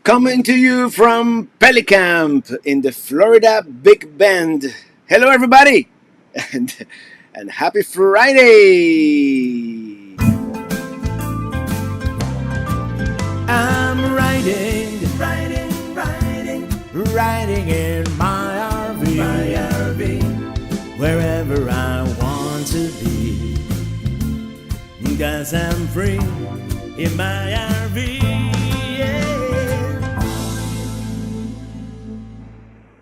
Coming to you from Pelicamp in the Florida Big Bend. Hello, everybody, and and happy Friday! I'm riding in my RV, wherever I want to be, 'cause I'm free in my RV. Yeah.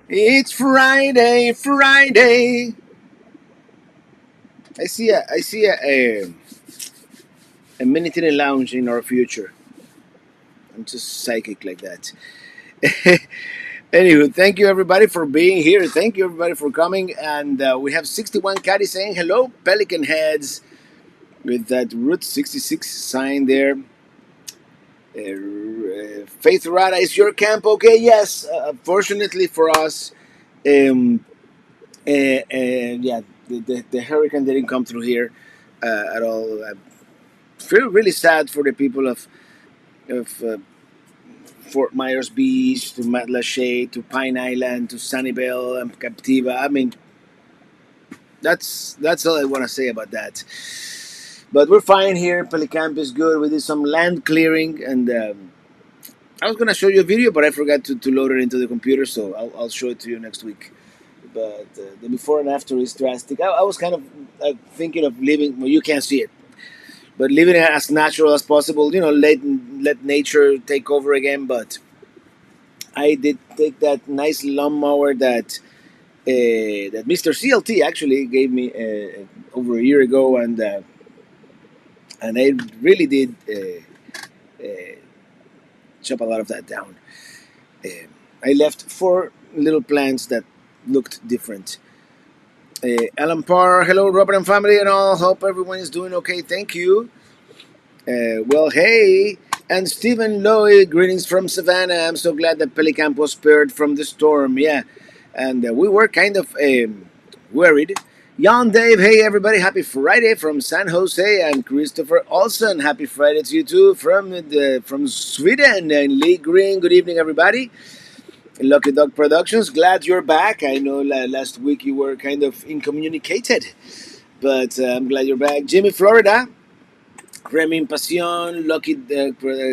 It's Friday, Friday. I see a Minitini lounge in our future. I'm just psychic like that. Anywho, thank you everybody for being here. Thank you everybody for coming. And we have 61 Caddy saying hello, Pelican heads, with that Route 66 sign there. Faith Rada, is your camp okay? Yes. Fortunately for us, yeah, the hurricane didn't come through here at all. I feel really sad for the people of Fort Myers Beach, to Matlacha, to Pine Island, to Sunnyvale and Captiva. I mean, that's all I want to say about that. But we're fine here. Pelicamp is good. We did some land clearing, and I was gonna show you a video, but I forgot to load it into the computer, so I'll show it to you next week. But the before and after is drastic. I was kind of thinking of leaving. Well, you can't see it, but leaving it as natural as possible. You know, let nature take over again. But I did take that nice lawnmower that Mr. CLT actually gave me over a year ago, and I really did chop a lot of that down. I left 4 little plants that looked different. Alan Parr, hello, Robert and family, and all. Hope everyone is doing okay. Thank you. Well, hey, and Stephen Lloyd, greetings from Savannah. I'm so glad that Pelicamp was spared from the storm. Yeah, and we were kind of worried. Jan Dave, hey everybody, happy Friday from San Jose, and Christopher Olsen, happy Friday to you too from Sweden, and Lee Green, good evening everybody. Lucky Dog Productions, glad you're back. I know last week you were kind of incommunicated, but I'm glad you're back. Jimmy Florida, Remy Passion, Lucky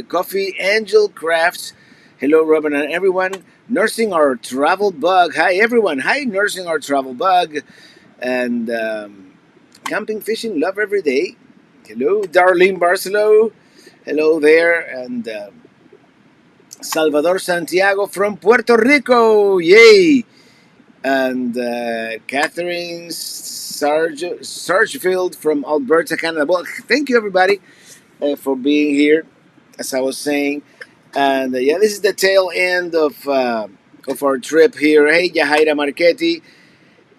Coffee, Angel Crafts. Hello, Robin and everyone. Nursing Our Travel Bug. Hi, everyone. Hi, Nursing Our Travel Bug. And Camping, Fishing, Love Every Day. Hello, Darlene Barcelo. Hello there. And Salvador Santiago from Puerto Rico. Yay. And Catherine Sargefield from Alberta, Canada. Well, thank you, everybody, for being here, as I was saying. And yeah, this is the tail end of our trip here. Hey, Yahaira Marchetti.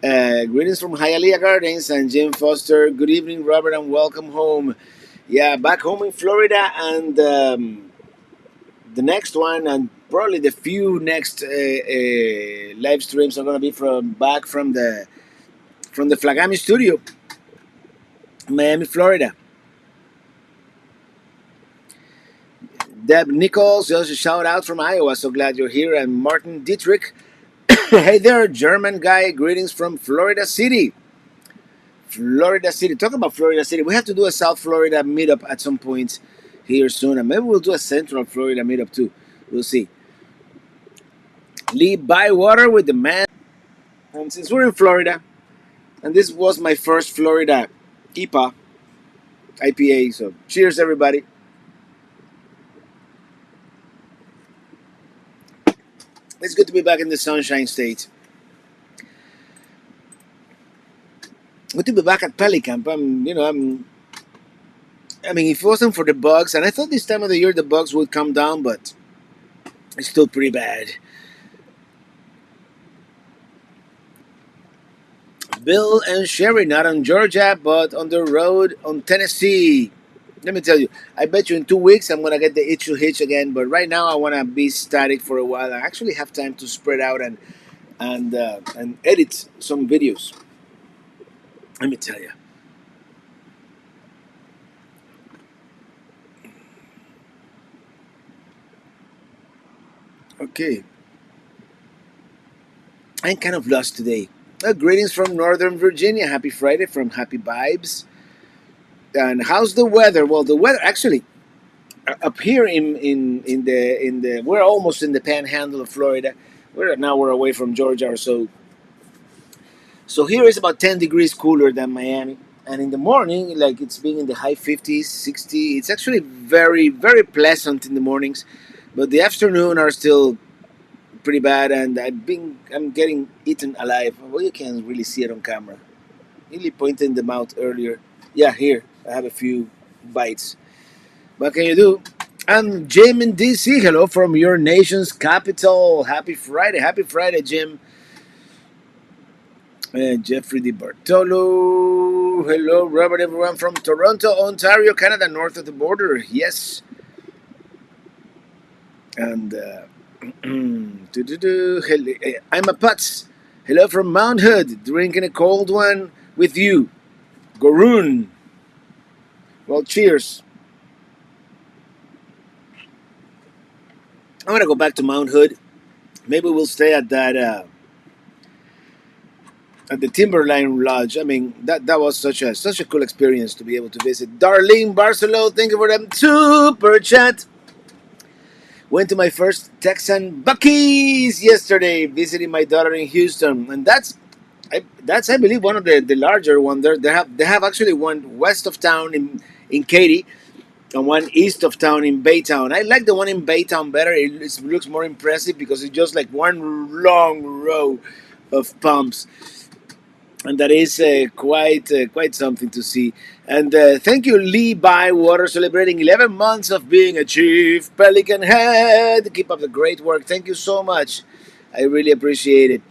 Greetings from Hialeah Gardens, and Jim Foster. Good evening, Robert, and welcome home. Yeah, back home in Florida, and the next one, and probably the few next live streams are going to be from the Flagami studio, Miami, Florida. Deb Nichols, just a shout out from Iowa. So glad you're here. And Martin Dietrich. Hey there, German guy. Greetings from Florida City. Florida City. Talk about Florida City. We have to do a South Florida meetup at some point here soon. And maybe we'll do a Central Florida meetup too. We'll see. Lee Bywater with the man. And since we're in Florida, and this was my first Florida IPA, so cheers, everybody. It's good to be back in the Sunshine State. Good to be back at Pelicamp. I mean, if it wasn't for the bugs, and I thought this time of the year the bugs would come down, but it's still pretty bad. Bill and Sherry, not on Georgia, but on the road on Tennessee. Let me tell you, I bet you in 2 weeks I'm gonna get the itch to hitch again. But right now I want to be static for a while. I actually have time to spread out and edit some videos. Let me tell you. Okay, I'm kind of lost today. Greetings from Northern Virginia. Happy Friday from Happy Vibes. And how's the weather? Well, the weather actually up here in the we're almost in the Panhandle of Florida. We're away from Georgia or so. So here is about 10 degrees cooler than Miami. And in the morning, like it's being in the high 50s, 60. It's actually very very pleasant in the mornings, but the afternoon are still pretty bad. And I'm getting eaten alive. Well, you can't really see it on camera. Really pointed them out earlier. Yeah, here I have a few bites. What can you do? I'm Jim in DC. Hello from your nation's capital. Happy Friday, Jim. Jeffrey Di Bartolo. Hello, Robert. Everyone from Toronto, Ontario, Canada, north of the border. Yes. And I'm a putz. Hello from Mount Hood. Drinking a cold one with you, Goroon. Well, cheers. I'm gonna go back to Mount Hood. Maybe we'll stay at the Timberline Lodge. I mean, that was such a cool experience to be able to visit. Darlene Barcelo, thank you for them super chat. Went to my first Texan Bucky's yesterday, visiting my daughter in Houston, and that's I believe one of the larger one. They have actually one west of town in Katy and one east of town in Baytown. I like the one in Baytown better. It looks more impressive because it's just like one long row of pumps, and that is quite something to see. And thank you, Lee Bywater, celebrating 11 months of being a chief Pelican head. Keep up the great work. Thank you so much. I really appreciate it.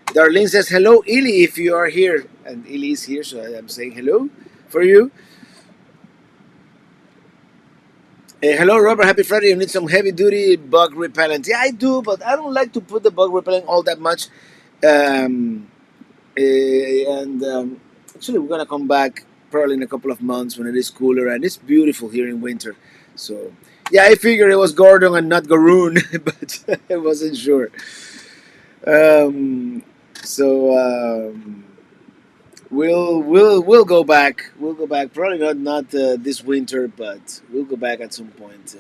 Darlene says hello, Ili, if you are here, and Ili is here, so I'm saying hello for you. Hello, Robert. Happy Friday. You need some heavy duty bug repellent. Yeah, I do, but I don't like to put the bug repellent all that much. Um, and actually, we're gonna come back probably in a couple of months when it is cooler and it's beautiful here in winter. So yeah, I figured it was Gordon and not Garoon, but I wasn't sure. Um, so we'll go back. We'll go back. Probably not this winter, but we'll go back at some point.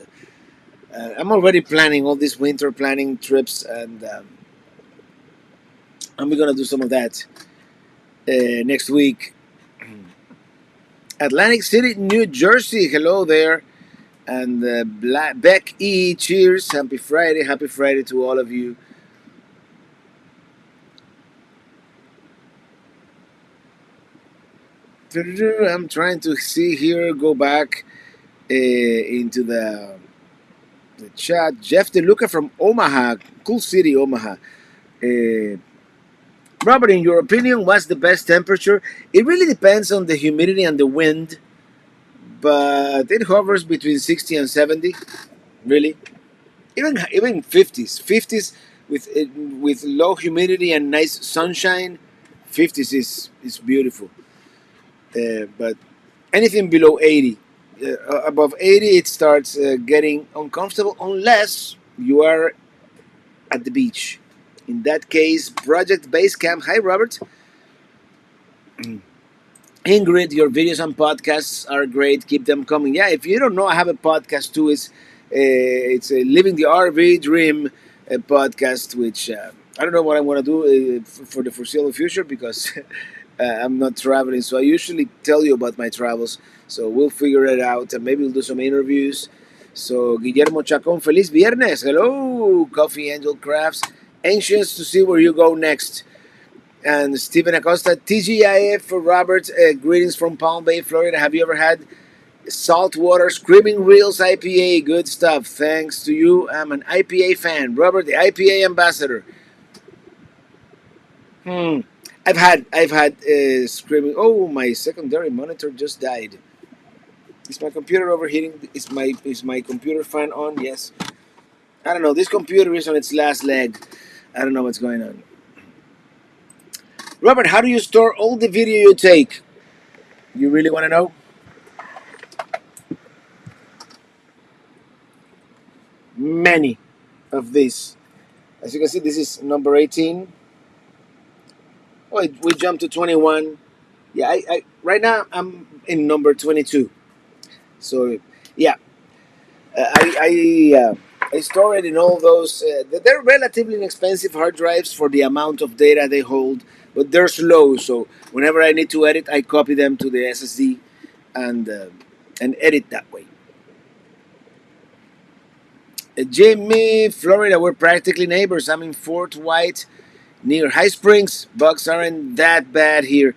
I'm already planning all these winter planning trips, and I'm gonna do some of that next week. Atlantic City, New Jersey. Hello there. And Beck E. Cheers. Happy Friday to all of you. I'm trying to see here, go back into the chat. Jeff DeLuca from Omaha. Cool city, Omaha. Uh, Robert, in your opinion, what's the best temperature? It really depends on the humidity and the wind, but it hovers between 60 and 70, really. Even 50s with low humidity and nice sunshine. 50s is beautiful. But anything below 80, above 80, it starts getting uncomfortable unless you are at the beach. In that case, Project Basecamp. Hi, Robert. Ingrid, your videos and podcasts are great. Keep them coming. Yeah, if you don't know, I have a podcast too. It's a Living the RV Dream podcast, which I don't know what I want to do for the foreseeable future because I'm not traveling. So I usually tell you about my travels. So we'll figure it out and maybe we'll do some interviews. So Guillermo Chacon, feliz viernes. Hello, Coffee Angel Crafts. Anxious to see where you go next. And Stephen Acosta, TGIF for Robert. Greetings from Palm Bay, Florida. Have you ever had Saltwater Screaming Reels IPA? Good stuff. Thanks to you. I'm an IPA fan. Robert, the IPA ambassador. Hmm. I've had screaming. Oh, my secondary monitor just died. Is my computer overheating? Is my computer fan on? Yes. I don't know. This computer is on its last leg. I don't know what's going on. Robert, how do you store all the video you take? You really want to know? Many of these. As you can see, this is number 18. Oh, we jumped to 21. Yeah, right now I'm in number 22. So yeah, I store it in all those. They're relatively inexpensive hard drives for the amount of data they hold, but they're slow. So whenever I need to edit, I copy them to the SSD and edit that way. Jimmy, Florida, we're practically neighbors. I'm in Fort White, near High Springs. Bugs aren't that bad here.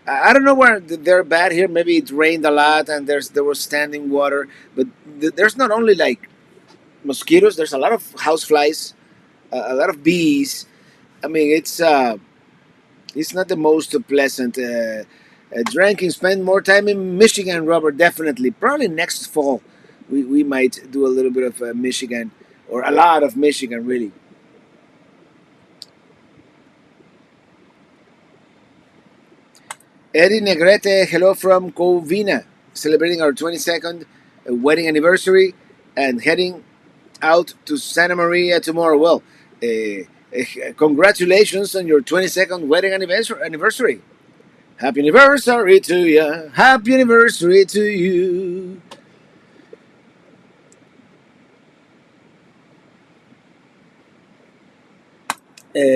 I don't know where they're bad here. Maybe it rained a lot and there was standing water. But there's not only like mosquitoes. There's a lot of houseflies, a lot of bees. I mean, it's not the most pleasant. Drinking, spend more time in Michigan, Robert. Definitely, probably next fall, we might do a little bit of Michigan, or a lot of Michigan, really. Eddie Negrete, hello from Covina, celebrating our 22nd wedding anniversary and heading out to Santa Maria tomorrow. Well, congratulations on your 22nd wedding anniversary. Happy anniversary to you. Happy anniversary to you.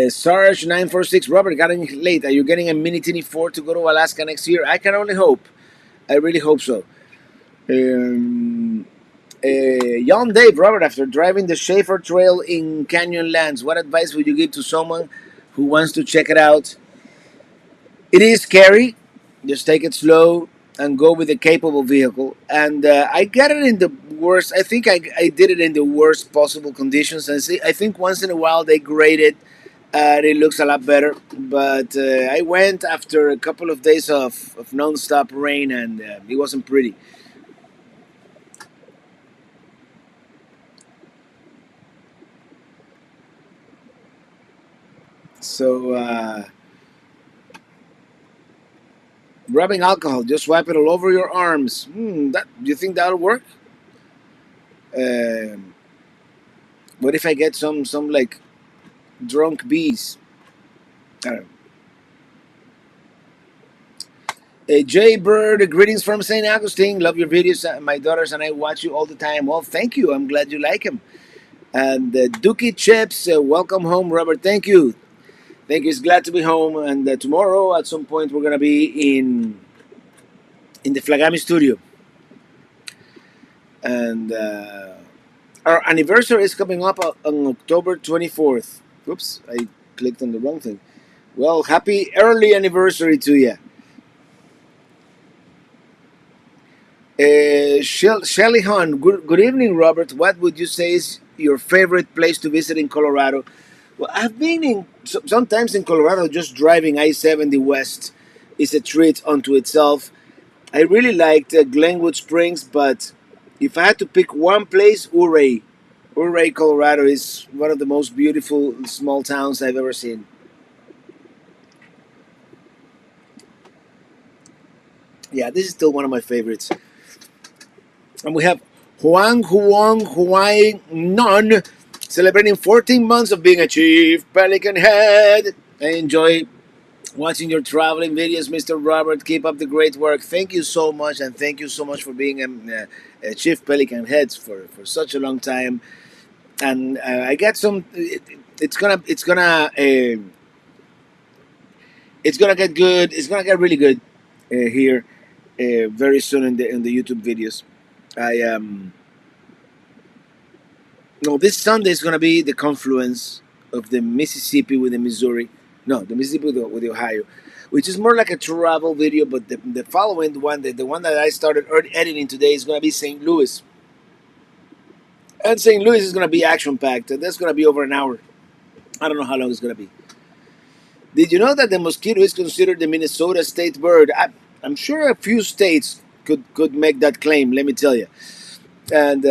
Sarge 946, Robert, getting late. Are you getting a Minitini 4 to go to Alaska next year? I can only hope. I really hope so. Young Dave, Robert, after driving the Schaefer Trail in Canyonlands, what advice would you give to someone who wants to check it out? It is scary. Just take it slow and go with a capable vehicle. And I got it in the worst. I think I did it in the worst possible conditions. And see, I think once in a while they grade it. It looks a lot better. But I went after a couple of days of non-stop rain, and it wasn't pretty. So rubbing alcohol, just wipe it all over your arms. That do you think that'll work? Um, what if I get some like drunk bees? I don't know. Jay Bird, greetings from St. Augustine. Love your videos. My daughters and I watch you all the time. Well, thank you. I'm glad you like them. And Dookie Chips, welcome home, Robert. Thank you. Thank you. It's glad to be home. And tomorrow, at some point, we're gonna be in the Flagami studio. And our anniversary is coming up on October 24th. Oops, I clicked on the wrong thing. Well, happy early anniversary to you. Shelly Hahn, good evening, Robert. What would you say is your favorite place to visit in Colorado? Well, I've been sometimes in Colorado. Just driving I-70 west is a treat unto itself. I really liked Glenwood Springs, but if I had to pick one place, Ouray, Colorado is one of the most beautiful small towns I've ever seen. Yeah, this is still one of my favorites. And we have Huang Non celebrating 14 months of being a chief Pelican head. I enjoy watching your traveling videos, Mr. Robert. Keep up the great work. Thank you so much, and thank you so much for being a chief Pelican head for such a long time. And I got some. It's gonna get good. It's gonna get really good here very soon in the YouTube videos. No, this Sunday is gonna be the confluence of the Mississippi with the Missouri. No, the Mississippi with the Ohio, which is more like a travel video. But the following one, the one that I started editing today, is gonna be St. Louis. And St. Louis is gonna be action packed. That's gonna be over an hour. I don't know how long it's gonna be. Did you know that the mosquito is considered the Minnesota state bird? I'm sure a few states could make that claim. Let me tell you. And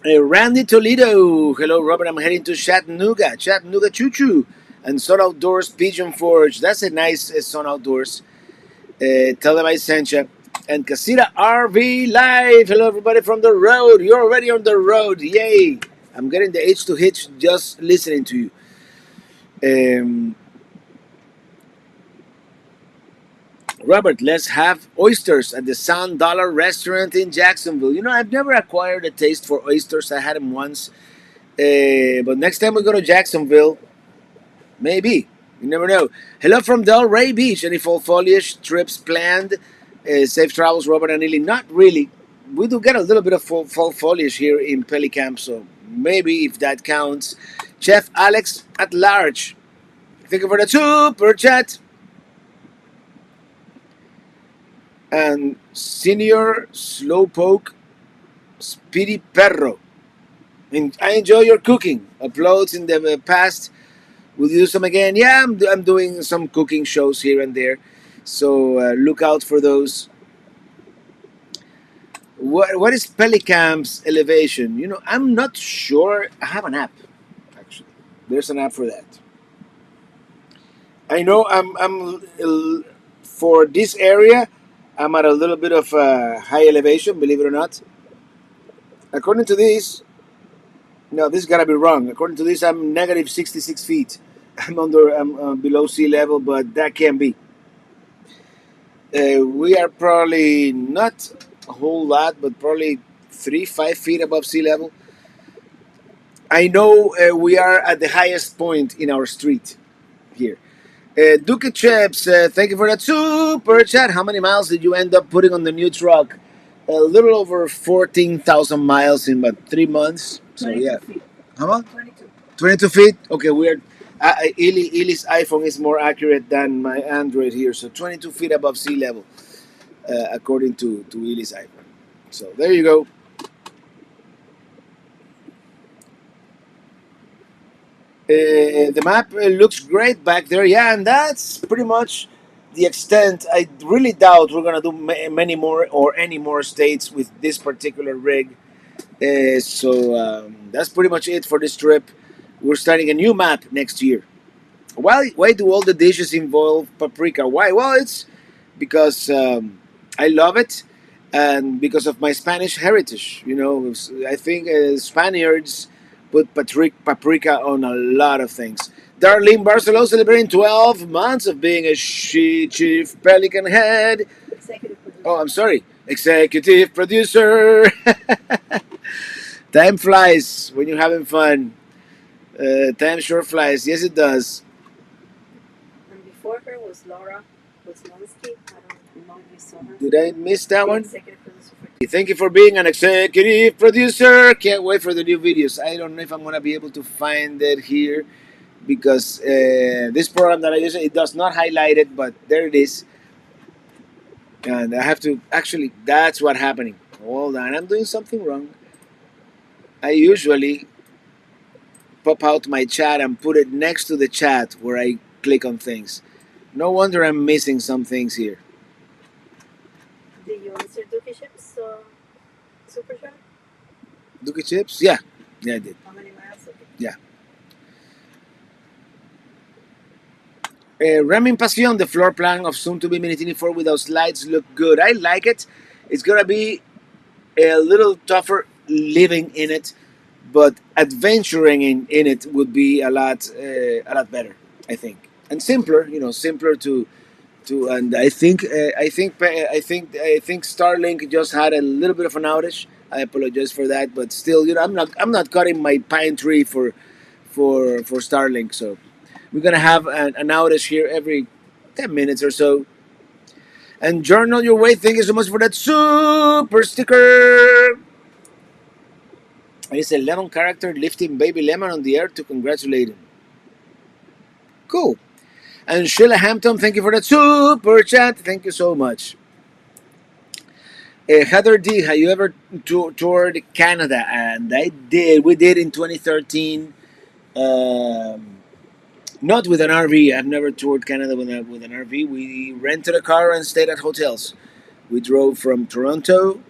Randy Toledo, hello Robert. I'm heading to Chattanooga Choo Choo, and Sun Outdoors Pigeon Forge. That's a nice Sun Outdoors. Tell them I sent you. And Casita RV Live. Hello everybody from the road. You're already on the road. Yay! I'm getting the itch to hitch just listening to you. Robert, let's have oysters at the Sound Dollar restaurant in Jacksonville. You know, I've never acquired a taste for oysters. I had them once. But next time we go to Jacksonville, maybe. You never know. Hello from Delray Beach. Any fall foliage trips planned? Safe travels, Robert and Neely. Not really. We do get a little bit of fall foliage here in Pelicamp, so maybe if that counts. Chef Alex at large. Thank you for the super chat. And Senior Slowpoke Speedy Perro. And I enjoy your cooking. Uploads in the past. Will you do some again? Yeah, I'm doing some cooking shows here and there. So look out for those. What is Pelicamp's elevation? You know, I'm not sure. I have an app, actually. There's an app for that. I know for this area, I'm at a little bit of high elevation, believe it or not. According to this, no, this gotta be wrong. According to this, I'm negative 66 feet. I'm below sea level, but that can't be. We are probably not a whole lot, but probably 5 feet above sea level. I know we are at the highest point in our street here. Duke Chips, thank you for that super chat. How many miles did you end up putting on the new truck? A little over 14,000 miles in about 3 months. So yeah. Feet. How much? 22. 22 feet? Okay, weird. Ili's iPhone is more accurate than my Android here. So 22 feet above sea level, according to Ili's iPhone. So there you go. The map looks great back there. Yeah, and that's pretty much the extent. I really doubt we're going to do many more or any more states with this particular rig. So that's pretty much it for this trip. We're starting a new map next year. Why do all the dishes involve paprika? Why? Well, it's because I love it and because of my Spanish heritage. You know, I think Spaniards put paprika on a lot of things. Darlene Barcelona celebrating 12 months of being a chief pelican head. Executive producer. Oh, I'm sorry. Executive producer. Time flies when you're having fun. Time sure flies. Yes, it does. And before her was Laura Wisnowski. I don't know if you saw her. Did I miss that one? Executive producer for Thank you for being an executive producer. Can't wait for the new videos. I don't know if I'm going to be able to find it here because this program that I use, it does not highlight it, but there it is. And I have to, actually, that's what's happening. Hold on, I'm doing something wrong. I usually pop out my chat and put it next to the chat where I click on things. No wonder I'm missing some things here. Did you answer Dookie Ship's super chat? Dookie Chips? Yeah, I did. How many miles? Okay. Yeah. Ramin Passion, the floor plan of soon-to-be Minitini 4 without slides look good. I like it. It's going to be a little tougher living in it, but adventuring in it would be a lot better, I think. And simpler, simpler to and I think Starlink just had a little bit of an outage. I apologize for that, but still, I'm not cutting my pine tree for Starlink, so we're gonna have an outage here every 10 minutes or so. And Journal Your Way, thank you so much for that super sticker. And it's a lemon character lifting baby lemon on the air to congratulate him. Cool. And Sheila Hampton, thank you for that super chat. Thank you so much. Heather D, have you ever toured Canada? And I did. We did in 2013. Not with an RV. I've never toured Canada with an RV. We rented a car and stayed at hotels. We drove from Toronto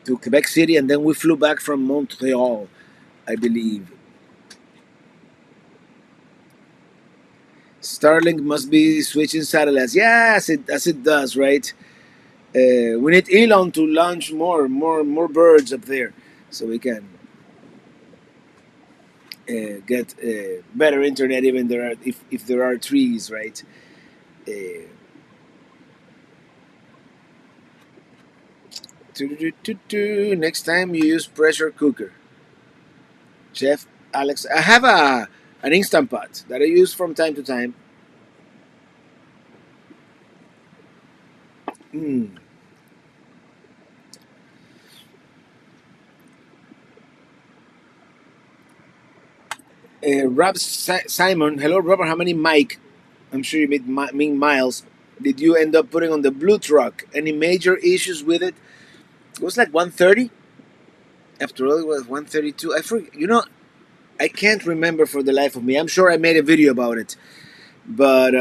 to Quebec City, and then we flew back from Montreal, I believe. Starlink must be switching satellites. Yes, it does, right? We need Elon to launch more birds up there, so we can get better internet even there are if there are trees, right? Uh, Next time you use pressure cooker, Chef Alex. I have a an instant pot that I use from time to time. Mm. Simon, hello Robert. How many Mike? I'm sure you mean miles. Did you end up putting on the blue truck? Any major issues with it? It was like 130. After all, it was 132. I forget. I can't remember for the life of me. I'm sure I made a video about it, but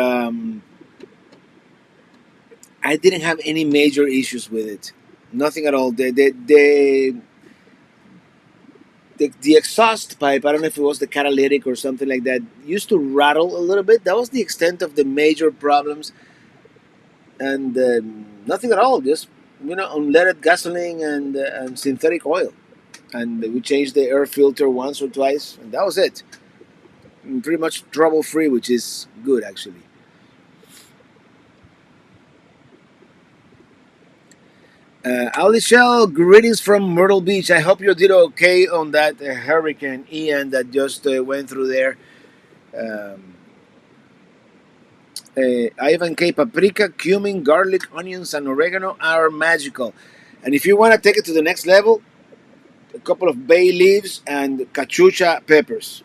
I didn't have any major issues with it. Nothing at all. The exhaust pipe, I don't know if it was the catalytic or something like that, used to rattle a little bit. That was the extent of the major problems, and nothing at all. Just unleaded gasoline and synthetic oil, and we changed the air filter once or twice, and that was it. Pretty much trouble free, which is good actually. Alicia, greetings from Myrtle Beach. I hope you did okay on that Hurricane Ian that just went through there. Um, Ivan K. Paprika, cumin, garlic, onions, and oregano are magical. And if you want to take it to the next level, a couple of bay leaves and cachucha peppers.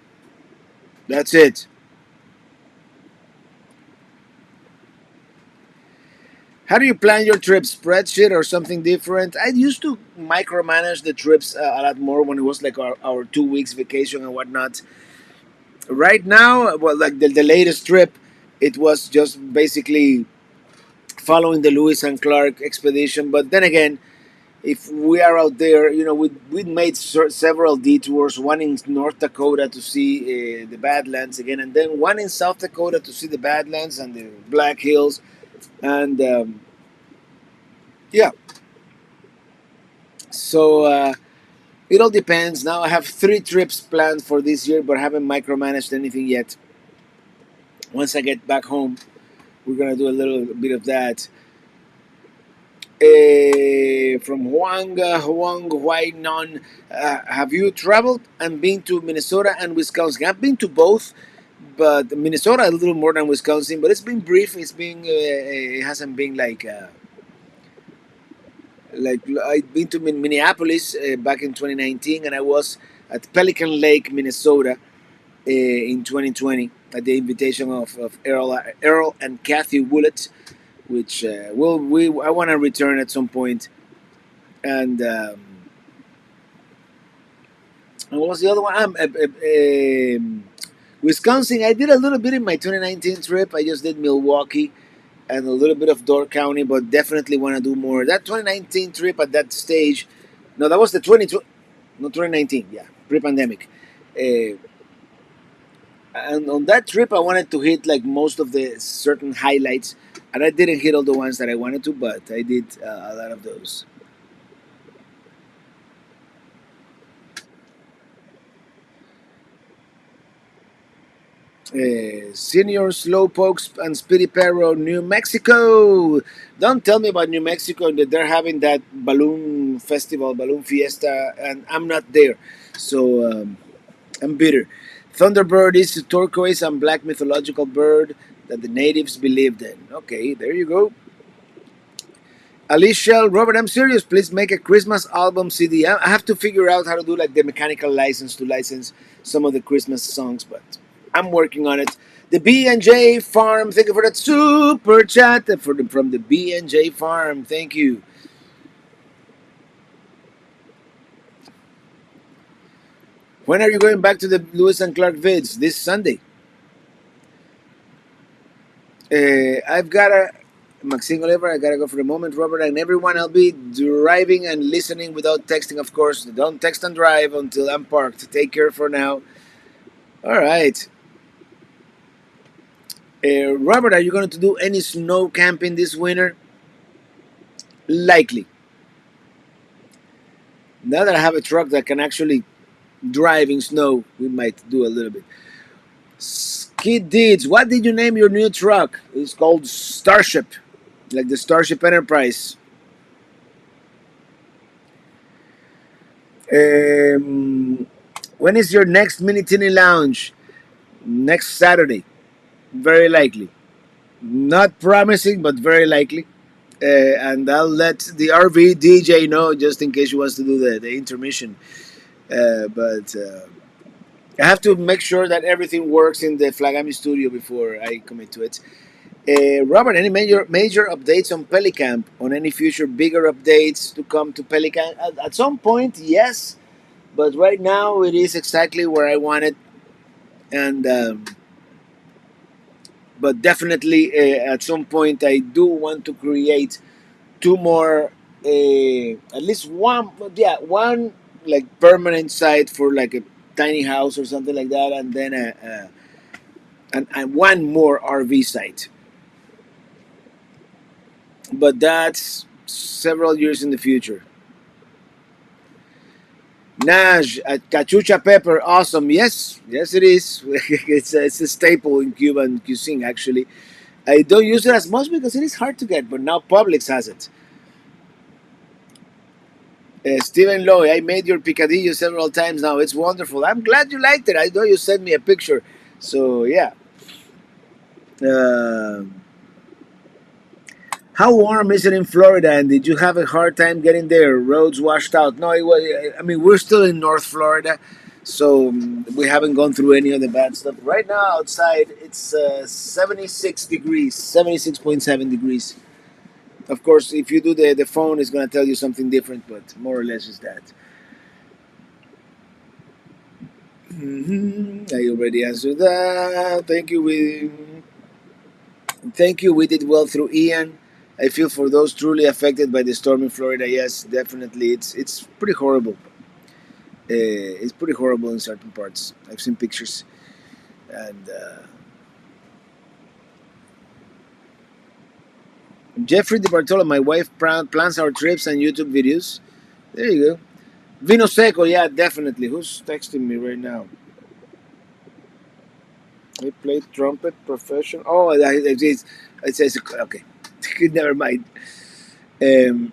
That's it. How do you plan your trips? Spreadsheet or something different? I used to micromanage the trips a lot more when it was like our 2 weeks vacation and whatnot. Right now, well, like the latest trip, it was just basically following the Lewis and Clark expedition. But then again, if we are out there, we made several detours. One in North Dakota to see the Badlands again, and then one in South Dakota to see the Badlands and the Black Hills. And yeah, so it all depends. Now I have 3 trips planned for this year, but I haven't micromanaged anything yet. Once I get back home, we're gonna do a little bit of that. From Huang Huainon, have you traveled and been to Minnesota and Wisconsin? I've been to both, but Minnesota a little more than Wisconsin. But it's been brief. It hasn't been like I've been to Minneapolis back in 2019, and I was at Pelican Lake, Minnesota, in 2020 at the invitation of Earl and Kathy Willett, which I want to return at some point. And what was the other one? Wisconsin. I did a little bit in my 2019 trip. I just did Milwaukee and a little bit of Door County, but definitely want to do more. That 2019 trip at that stage, no, that was the 2019, yeah, pre-pandemic. Uh, and on that trip, I wanted to hit like most of the certain highlights, and I didn't hit all the ones that I wanted to, but I did a lot of those. Senior Slowpokes and Speedy Perro, New Mexico. Don't tell me about New Mexico that they're having that balloon festival, balloon fiesta, and I'm not there, so I'm bitter. Thunderbird is a turquoise and black mythological bird that the natives believed in. Okay, there you go. Alicia, Robert, I'm serious. Please make a Christmas album CD. I have to figure out how to do like the mechanical license to license some of the Christmas songs, but I'm working on it. The B&J Farm, thank you for that super chat from the B&J Farm. Thank you. When are you going back to the Lewis and Clark vids? This Sunday. I've got a Maxine Oliver. I gotta go for the moment, Robert, and everyone. I'll be driving and listening without texting, of course. Don't text and drive until I'm parked. Take care for now. All right. Robert, are you going to do any snow camping this winter? Likely. Now that I have a truck that can actually driving snow, we might do a little bit. Skid Deeds, what did you name your new truck? It's called Starship, like the Starship Enterprise. Um, when is your next Minitini lounge? Next Saturday, very likely. Not promising, but very likely. And I'll let the RV DJ know just in case she wants to do the intermission. But I have to make sure that everything works in the Flagami studio before I commit to it. Robert, any major updates on Pelicamp? On any future bigger updates to come to Pelicamp? At some point, yes, but right now it is exactly where I want it, and but definitely at some point I do want to create two more, at least one, yeah, one like permanent site for like a tiny house or something like that, and then and one more RV site. But that's several years in the future. Naj, cachucha pepper, awesome. Yes, yes, it is. It's a staple in Cuban cuisine, actually. I don't use it as much because it is hard to get, but now Publix has it. Stephen Loy, I made your picadillo several times now. It's wonderful. I'm glad you liked it. I know you sent me a picture. So, yeah. Uh, how warm is it in Florida? And did you have a hard time getting there? Roads washed out? No, it was. I mean, we're still in North Florida, so we haven't gone through any of the bad stuff. Right now, outside, it's 76 degrees, 76.7 degrees. Of course, if you do the phone, it's going to tell you something different, but more or less is that. I already answered that. Thank you. Thank you. We did well through Ian. I feel for those truly affected by the storm in Florida. Yes, definitely. It's pretty horrible. It's pretty horrible in certain parts. I've seen pictures, and Jeffrey DiBartolo, my wife plans our trips and YouTube videos. There you go. Vino Seco, yeah, definitely. Who's texting me right now? I played trumpet professional. Oh, it says okay. Never mind. Um,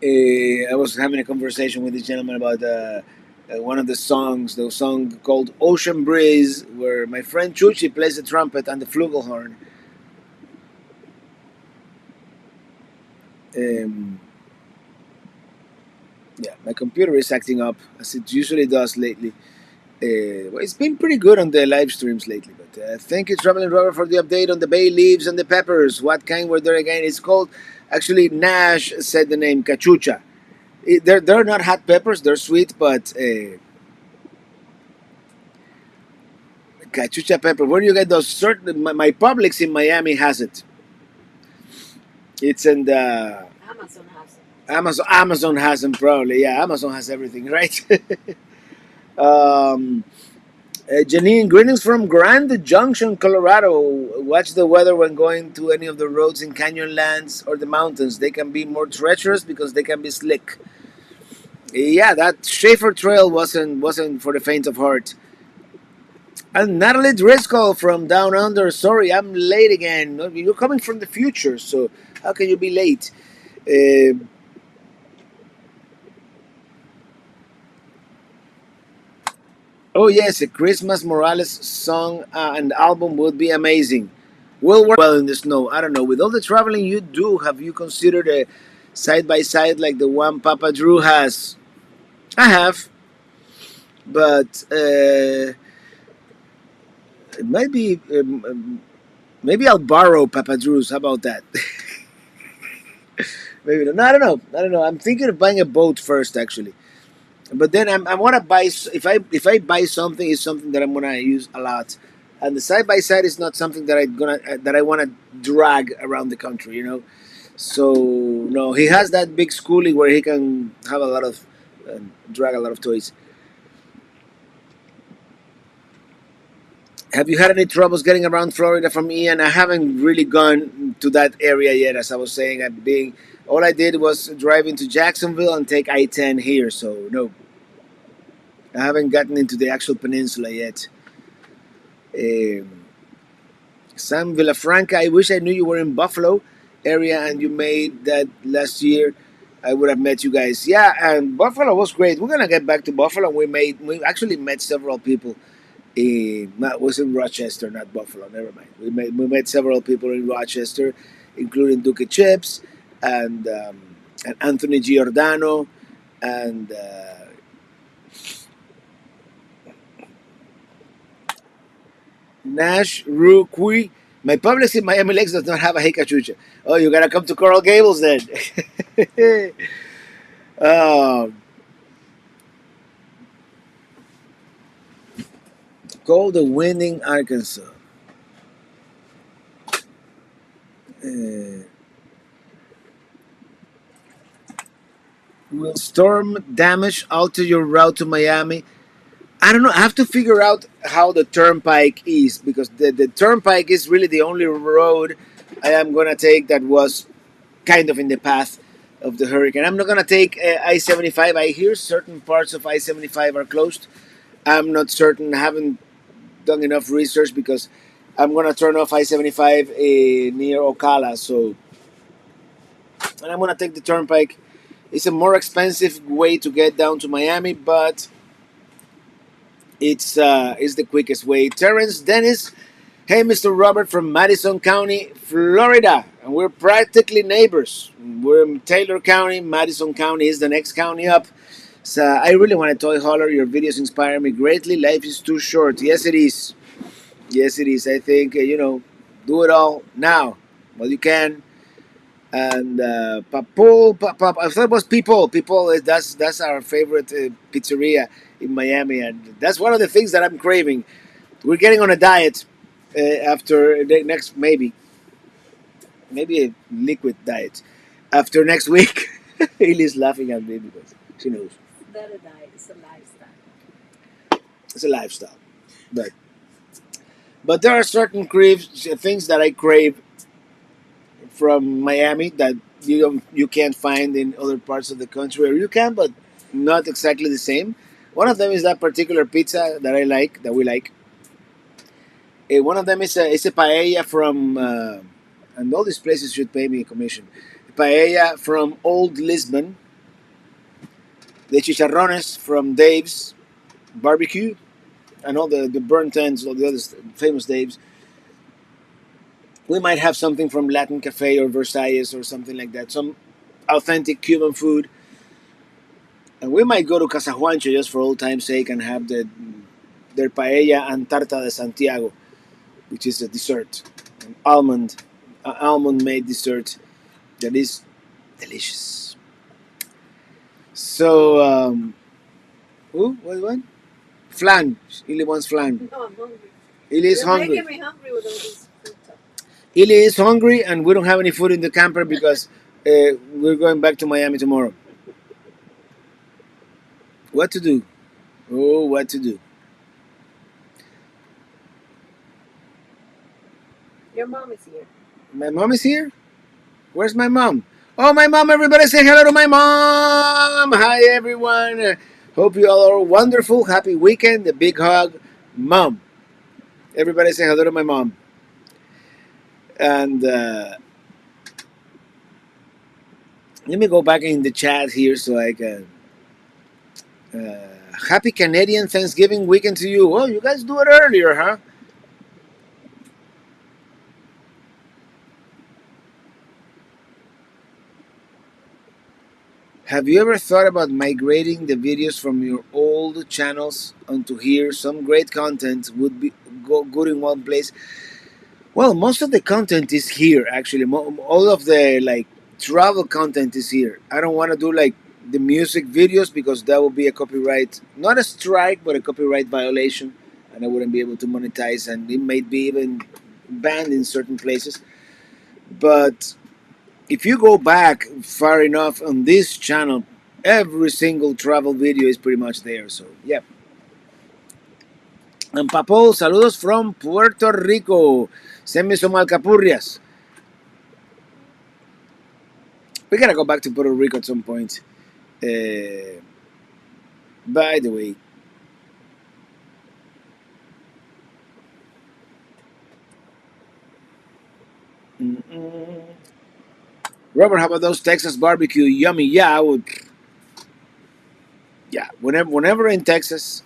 I was having a conversation with this gentleman about one of the song called Ocean Breeze, where my friend Chuchi plays the trumpet and the flugelhorn. Um, yeah, my computer is acting up as it usually does lately. Well, it's been pretty good on the live streams lately. But thank you, Traveling Robert, for the update on the bay leaves and the peppers. What kind were there again? It's called, actually, Nash said the name, cachucha. They're not hot peppers, they're sweet, but cachucha pepper, where do you get those? Certain, my Publix in Miami has it. It's in the Amazon has it. Amazon has them, probably. Yeah, Amazon has everything, right? um, Janine, greetings from Grand Junction, Colorado. Watch the weather when going to any of the roads in Canyonlands or the mountains. They can be more treacherous because they can be slick. Yeah, that Schaefer Trail wasn't for the faint of heart. And Natalie Driscoll from Down Under. Sorry, I'm late again. You're coming from the future, so how can you be late? Uh, oh yes, a Christmas Morales song and album would be amazing. Will work well in the snow. I don't know. With all the traveling you do, have you considered a side by side like the one Papa Drew has? I have, but it might be. Maybe I'll borrow Papa Drew's. How about that? Maybe no. I don't know. I don't know. I'm thinking of buying a boat first, actually. But then I want to buy. If I buy something, it's something that I'm gonna use a lot, and the side by side is not something that I want to drag around the country. So no, he has that big schoolie where he can have a lot of drag a lot of toys. Have you had any troubles getting around Florida from Ian? I haven't really gone to that area yet. As I was saying, all I did was drive into Jacksonville and take I-10 here. So no. I haven't gotten into the actual peninsula yet. Um, Sam Villafranca, I wish I knew you were in Buffalo area and you made that last year. I would have met you guys. Yeah, and Buffalo was great. We're gonna get back to Buffalo. We actually met several people. It was in Rochester, not Buffalo. Never mind. We met several people in Rochester, including Duke Chips and Anthony Giordano and Nash Rukui. My publicist in Miami Lakes does not have a Hikachucha. Oh, you gotta come to Coral Gables then. um, called the Winning Arkansas. Uh, will storm damage alter your route to Miami? I don't know. I have to figure out how the turnpike is because the turnpike is really the only road I am gonna take that was kind of in the path of the hurricane. I'm not gonna take I-75. I hear certain parts of I-75 are closed. I'm not certain. I haven't done enough research because I'm gonna turn off I-75 near Ocala. So, and I'm gonna take the turnpike. It's a more expensive way to get down to Miami, but it's the quickest way. Terrence Dennis, hey, Mr. Robert from Madison County, Florida, and we're practically neighbors. We're in Taylor County. Madison County is the next county up. So I really want to toy hauler. Your videos inspire me greatly. Life is too short. Yes, it is. Yes, it is. I think do it all now while you can. And I thought it was People. People, that's our favorite pizzeria in Miami, and that's one of the things that I'm craving. We're getting on a diet after the next maybe a liquid diet after next week. Ely's laughing at me because she knows It's not a diet, it's a lifestyle. it's a lifestyle. But there are certain things that I crave from Miami that you can't find in other parts of the country, or you can, but not exactly the same. One of them is that particular pizza that I like, that we like. One of them is a paella from, and all these places should pay me a commission. Paella from Old Lisbon, the chicharrones from Dave's Barbecue, and all the burnt ends, all the other famous Dave's. We might have something from Latin Cafe or Versailles or something like that. Some authentic Cuban food. And we might go to Casa Juancho just for old time's sake and have their paella and tarta de Santiago, which is a dessert, an almond made dessert that is delicious. So, what? Flan. Ili wants flan. No, I'm hungry. Ili is You're hungry. making me hungry with all this food talk. Ili is hungry, and we don't have any food in the camper because we're going back to Miami tomorrow. What to do? Oh, what to do? Your mom is here. My mom is here? Where's my mom? Oh, my mom! Everybody say hello to my mom! Hi, everyone! Hope you all are wonderful. Happy weekend. A big hug. Mom. Everybody say hello to my mom. And let me go back in the chat here so I can. Happy Canadian Thanksgiving weekend to you. Oh, you guys do it earlier, huh? Have you ever thought about migrating the videos from your old channels onto here? Some great content would be good in one place. Well, most of the content is here actually. All of the travel content is here. I don't want to do the music videos because that would be a copyright, not a strike, but a copyright violation, and I wouldn't be able to monetize, and it may be even banned in certain places. But if you go back far enough on this channel, every single travel video is pretty much there. So, yeah. And Papo, saludos from Puerto Rico. Send me some alcapurrias. We gotta go back to Puerto Rico at some point. By the way, Robert, how about those Texas barbecue? Yummy. Yeah, I would. Yeah, whenever in Texas,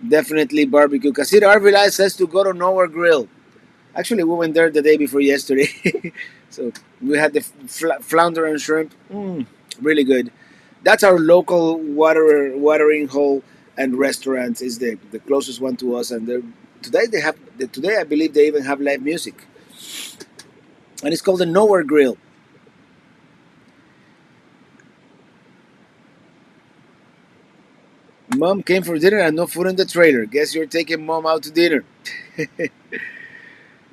definitely barbecue. Casita RV says to go to Nowhere Grill. Actually, we went there the day before yesterday, so we had the flounder and shrimp. Really good. That's our local watering hole and restaurant is the closest one to us. And today I believe they even have live music, and it's called the Nowhere Grill. Mom came for dinner and no food in the trailer. Guess you're taking mom out to dinner.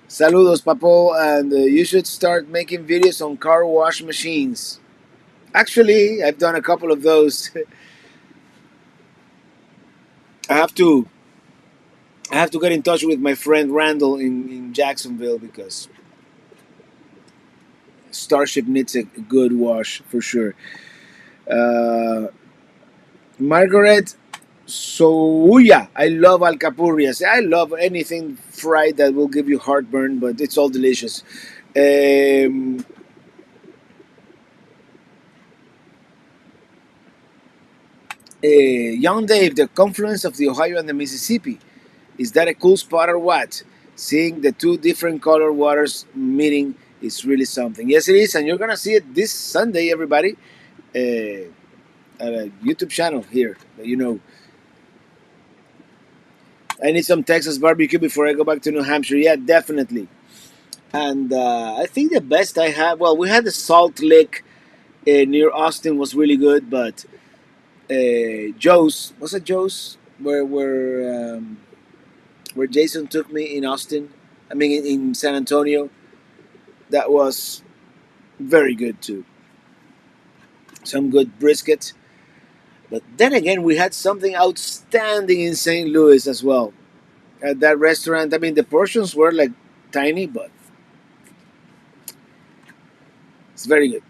Saludos, papo, and you should start making videos on car wash machines. Actually, I've done a couple of those. I have to I have to get in touch with my friend Randall in Jacksonville because Starship needs a good wash for sure. Uh, Margaret Souya, I love alcapurrias. I love anything fried that will give you heartburn, but it's all delicious. Um, Young Dave, the confluence of the Ohio and the Mississippi. Is that a cool spot or what? Seeing the two different color waters meeting is really something. Yes, it is, and you're gonna see it this Sunday, everybody, at a YouTube channel here. You know, I need some Texas barbecue before I go back to New Hampshire. Yeah, definitely. And I think the best I had, well, we had the Salt Lake near Austin was really good, but Joe's was it Joe's where Jason took me in Austin. I mean, in San Antonio, that was very good too. Some good brisket. But then again, we had something outstanding in St. Louis as well. At that restaurant, I mean, the portions were like tiny, but it's very good.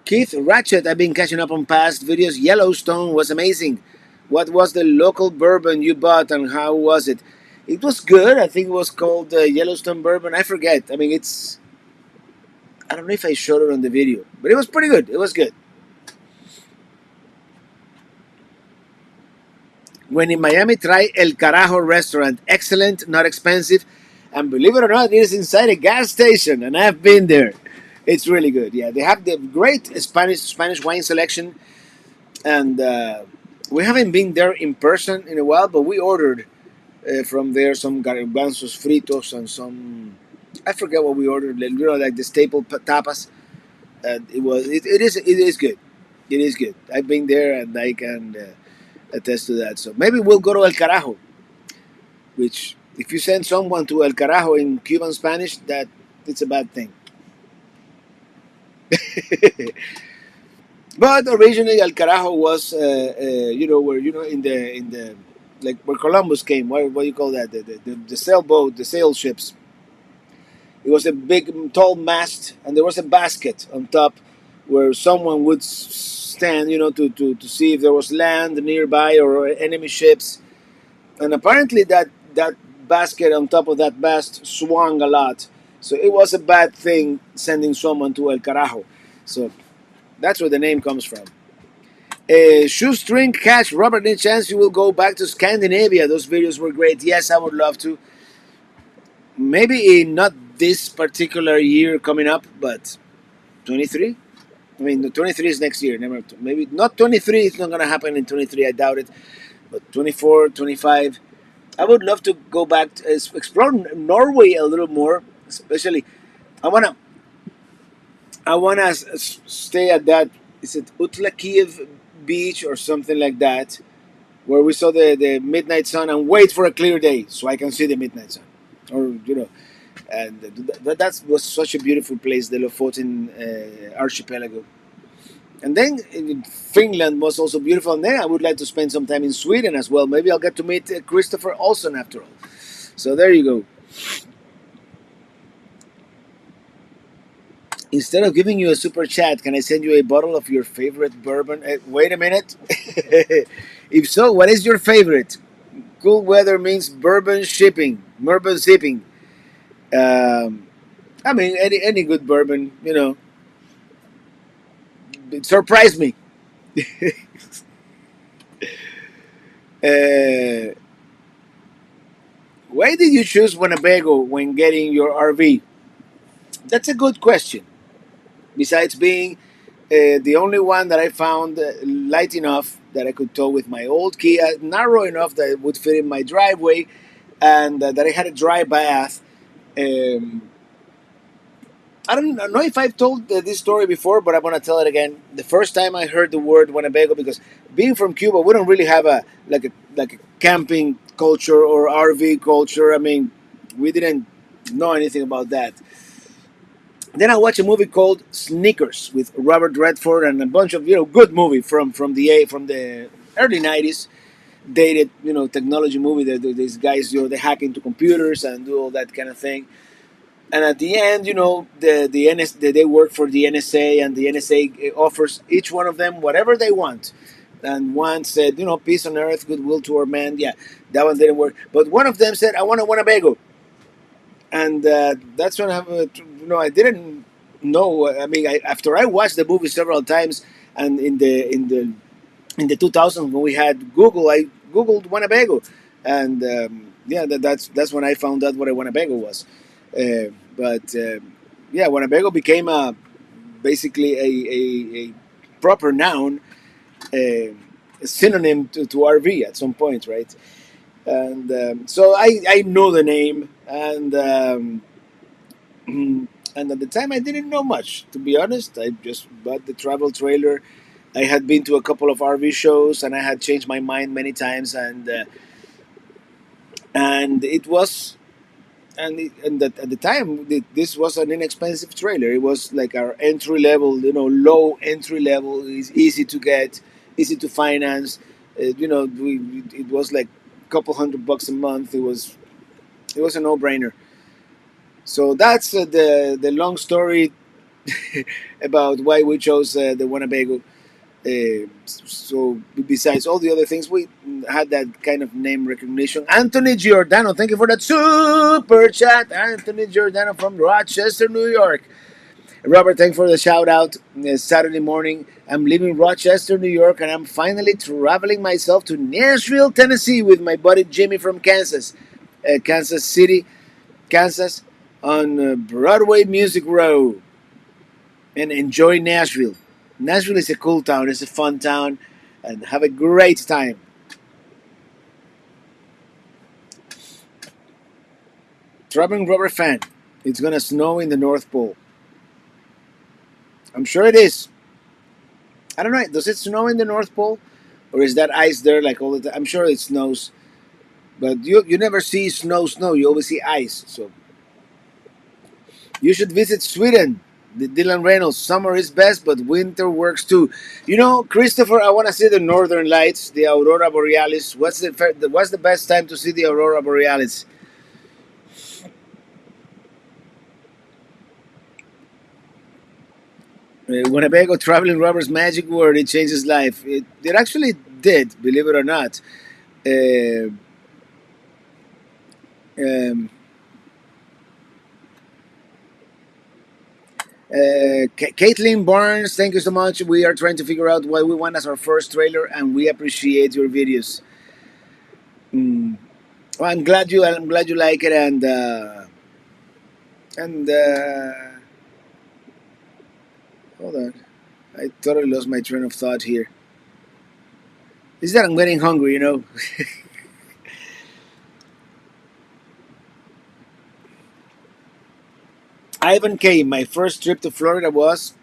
Keith Ratchet, I've been catching up on past videos. Yellowstone was amazing. What was the local bourbon you bought and how was it? It was good. I think it was called Yellowstone Bourbon. I forget. I mean, I don't know if I showed it on the video, but it was pretty good. It was good. When in Miami, try El Carajo restaurant. Excellent, not expensive, and believe it or not, it is inside a gas station, and I've been there. It's really good. Yeah, they have the great Spanish wine selection, and we haven't been there in person in a while, but we ordered from there some garbanzos fritos and some. I forget what we ordered. Like the staple tapas. And it is good. It is good. I've been there and I can attest to that. So maybe we'll go to El Carajo, which if you send someone to El Carajo in Cuban Spanish, that it's a bad thing. But originally El Carajo was, where in the like where Columbus came. What do you call that? The sailboat, the sail ships. It was a big, tall mast, and there was a basket on top where someone would stand, to see if there was land nearby or enemy ships. And apparently, that basket on top of that mast swung a lot, so it was a bad thing sending someone to El Carajo. So that's where the name comes from. Shoestring catch, Robert. Any chance you will go back to Scandinavia? Those videos were great. Yes, I would love to. Maybe in not this particular year coming up, but 23. I mean, the 23 is next year. Never, maybe not 23. It's not gonna happen in 23. I doubt it. But 24, 25. I would love to go back to explore Norway a little more. Especially, I wanna stay at that. Is it Utlakiev Beach or something like that, where we saw the midnight sun and wait for a clear day so I can see the midnight sun, or and that was such a beautiful place, the Lofoten archipelago. And then Finland was also beautiful, and then I would like to spend some time in Sweden as well. Maybe I'll get to meet Christopher Olsen after all. So there you go. Instead of giving you a super chat, can I send you a bottle of your favorite bourbon? Wait a minute. If so, what is your favorite? Cool weather means bourbon sipping. Um, I mean, any good bourbon, it surprised me. uh, why did you choose Winnebago when getting your RV? That's a good question. Besides being the only one that I found light enough that I could tow with my old Kia, narrow enough that it would fit in my driveway, and that I had a dry bath. Um, I don't know if I've told this story before, but I'm gonna tell it again. The first time I heard the word Winnebago, because being from Cuba, we don't really have a camping culture or RV culture. I mean, we didn't know anything about that. Then I watched a movie called Sneakers with Robert Redford and a bunch of good movie from the early '90s, dated technology movie. These guys they hack into computers and do all that kind of thing. And at the end, they work for the NSA, and the NSA offers each one of them whatever they want. And one said, peace on earth, goodwill toward man. Yeah, that one didn't work. But one of them said, I want a Winnebago, and that's when I didn't know. I mean, after I watched the movie several times, and in the 2000s when we had Google, I googled Winnebago, and yeah, that's when I found out what a Winnebago was. But yeah, Winnebago became basically a proper noun, a synonym to RV at some point, right? And so I know the name, and at the time I didn't know much, to be honest. I just bought the travel trailer. I had been to a couple of RV shows, and I had changed my mind many times, and it was at the time this was an inexpensive trailer. It was like our entry level, low entry level, is easy to get, easy to finance. It was like a couple $100 a month. It was a no brainer. So that's the long story about why we chose the Winnebago. So besides all the other things, we had that kind of name recognition. Anthony Giordano, thank you for that super chat. Anthony Giordano from Rochester, New York. Robert, thank you for the shout out. Saturday morning, I'm leaving Rochester, New York, and I'm finally traveling myself to Nashville, Tennessee, with my buddy Jimmy from Kansas, Kansas City, Kansas, on Broadway Music Row, and enjoy Nashville. Nashville is a cool town. It's a fun town, and have a great time. Traveling rubber fan. It's gonna snow in the North Pole. I'm sure it is. I don't know. Does it snow in the North Pole, or is that ice there like all the time? I'm sure it snows, but you never see snow. You always see ice. So you should visit Sweden. The Dylan Reynolds. Summer is best, but winter works too. Christopher, I want to see the Northern Lights, the Aurora Borealis. What's the best time to see the Aurora Borealis? Winnebago traveling rubber's magic word. It changed his life. It actually did, believe it or not. Uh, um, Caitlin Barnes, thank you so much. We are trying to figure out what we want as our first trailer, and we appreciate your videos. Mm. Well, I'm glad you like it, and hold on, I totally lost my train of thought here. Is that I'm getting hungry. Ivan came. My first trip to Florida was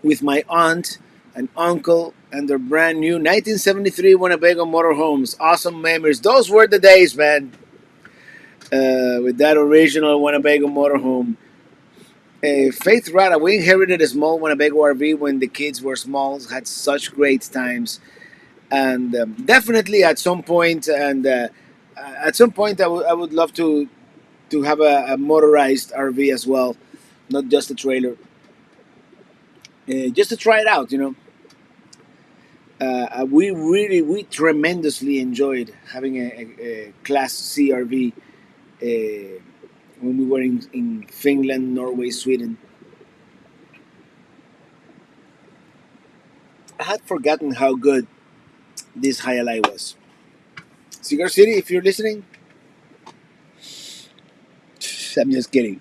with my aunt and uncle and their brand new 1973 Winnebago motorhomes. Awesome memories. Those were the days, man. With that original Winnebago motorhome. Faith Rada, we inherited a small Winnebago RV when the kids were small. Had such great times, and definitely at some point, I would love to have a motorized RV as well, not just a trailer, just to try it out. We tremendously enjoyed having a Class C RV. Uh, when we were in Finland, Norway, Sweden. I had forgotten how good this highlight was. Cigar City, if you're listening, I'm just kidding.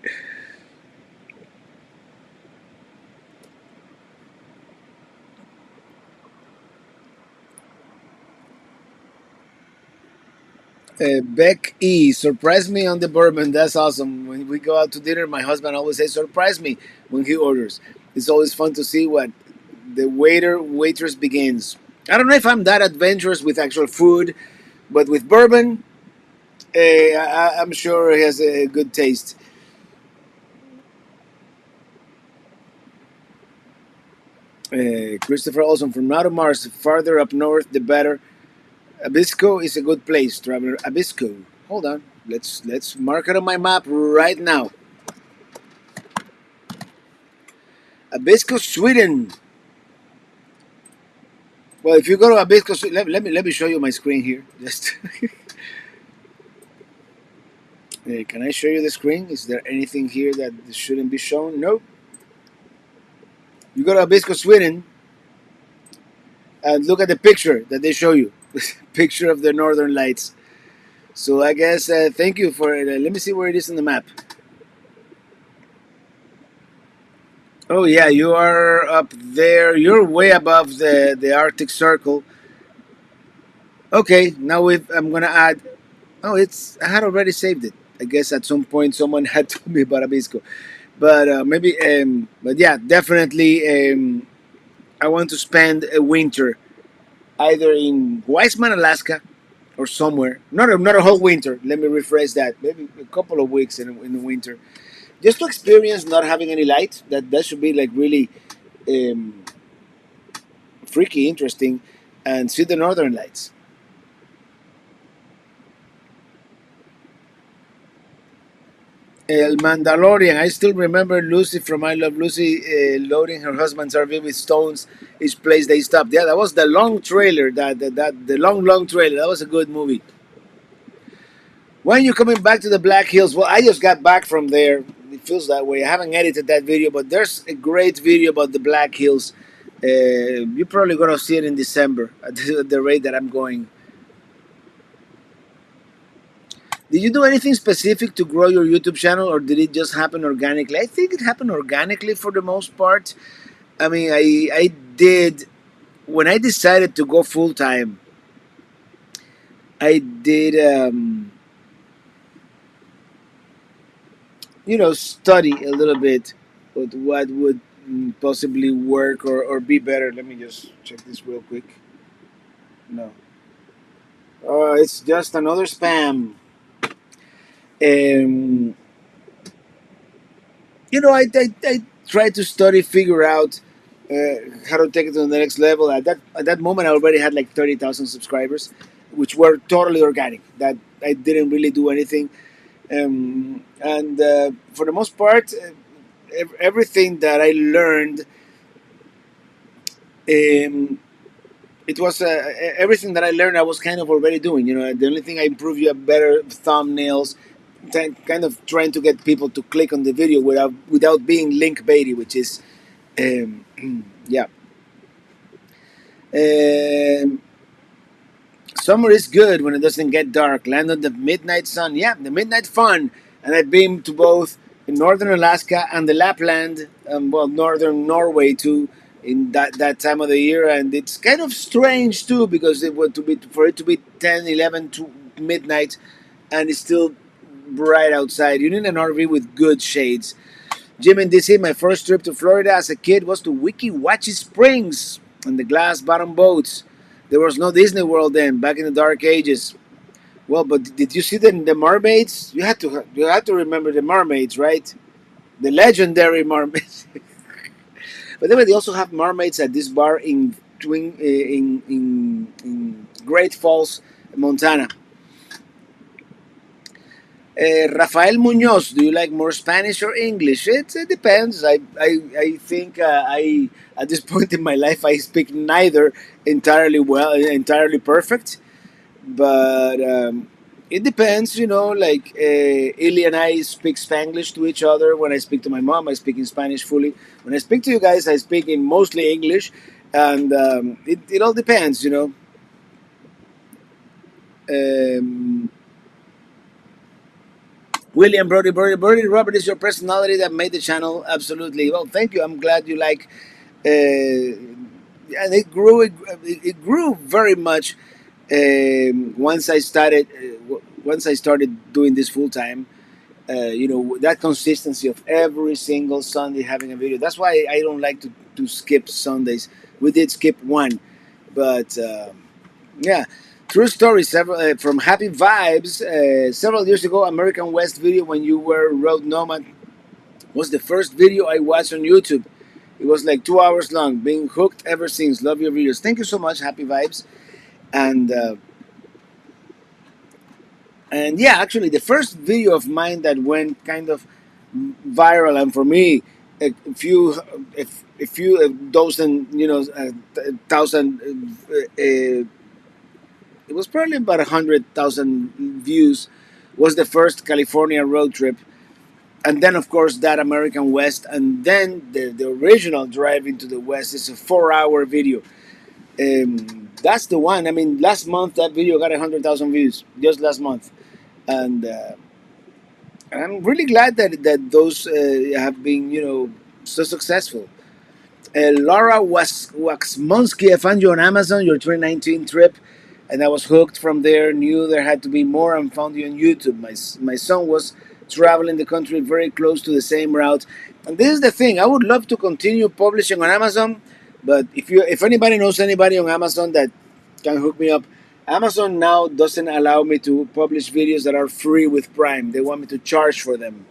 Beck E surprised me on the bourbon. That's awesome. When we go out to dinner, my husband always says, "Surprise me" when he orders. It's always fun to see what the waitress begins. I don't know if I'm that adventurous with actual food, but with bourbon, I'm sure he has a good taste. Christopher Olson from Now to Mars, farther up north, the better. Abisko is a good place, traveler. Abisko. Hold on. Let's mark it on my map right now. Abisko, Sweden. Well, if you go to Abisko, let me show you my screen here. Just can I show you the screen? Is there anything here that shouldn't be shown? No. You go to Abisko, Sweden, and look at the picture that they show you. Picture of the Northern Lights. So I guess thank you for it. Let me see where it is on the map. Oh yeah, you are up there. You're way above the Arctic Circle. Okay, now I'm gonna add. Oh, it's I had already saved it. I guess at some point someone had told me about Abisko, but maybe. But yeah, definitely. I want to spend a winter either in Wiseman, Alaska, or somewhere. Not a whole winter. Let me rephrase that. Maybe a couple of weeks in the winter, just to experience not having any light. That should be like really um, freaky, interesting, and see the northern lights. El Mandalorian. I still remember Lucy from I Love Lucy loading her husband's RV with stones each place they stopped. Yeah, that was the long trailer. That the long trailer. That was a good movie. When you coming back to the Black Hills? Well, I just got back from there. It feels that way. I haven't edited that video, but there's a great video about the Black Hills. You're probably gonna see it in December at the rate that I'm going. Did you do anything specific to grow your YouTube channel, or did it just happen organically? I think it happened organically for the most part. I mean, I did when I decided to go full time. I did study a little bit with what would possibly work or be better. Let me just check this real quick. No, it's just another spam. Um, I tried to study, figure out how to take it to the next level. At that moment, I already had like 30,000 subscribers, which were totally organic. That I didn't really do anything, and for the most part, everything that I learned, um, it was everything that I learned. I was kind of already doing. The only thing I improved, you have better thumbnails, kind of trying to get people to click on the video without being link baity, which is um, yeah. Um, Summer is good when it doesn't get dark. Land on the midnight sun. Yeah, the midnight fun. And I've been to both in northern Alaska and the Lapland, well, northern Norway too, in that time of the year. And it's kind of strange too because for it to be 10, 11 to midnight, and it's still bright outside. You need an RV with good shades. Jim in DC, my first trip to Florida as a kid was to Wiki Wachi Springs and the glass bottom boats. There was no Disney World then, back in the dark ages. Well, but did you see the mermaids? You had to remember the mermaids, right? The legendary mermaids. But anyway, they also have mermaids at this bar in Great Falls, Montana. Rafael Munoz, do you like more Spanish or English? It depends. I think I at this point in my life I speak neither entirely well, entirely perfect. But It depends, like Ili and I speak Spanglish to each other. When I speak to my mom, I speak in Spanish fully. When I speak to you guys, I speak in mostly English. And it all depends. Um, William Brody, Robert is your personality that made the channel. Absolutely. Well, thank you. I'm glad you like. And it grew very much once I started doing this full time. That consistency of every single Sunday having a video. That's why I don't like to skip Sundays. We did skip one, but yeah. True story. Several from Happy Vibes. Several years ago, American West video when you were Road Nomad was the first video I watched on YouTube. It was like 2 hours long. Being hooked ever since. Love your videos. Thank you so much. Happy Vibes. And yeah, actually, the first video of mine that went kind of viral, and for me, a few dozen, thousand. It was probably about 100,000 views. Was the first California road trip, and then of course that American West, and then the original Drive into the West is a 4 hour video. That's the one. I mean, last month that video got 100,000 views just last month, and I'm really glad that those have been so successful. Laura Waxmonsky, I found you on Amazon, your 2019 trip, and I was hooked from there. Knew there had to be more, and found you on YouTube. My son was traveling the country very close to the same route, and this is the thing. I would love to continue publishing on Amazon, but if anybody knows anybody on Amazon that can hook me up. Amazon now doesn't allow me to publish videos that are free with Prime. They want me to charge for them,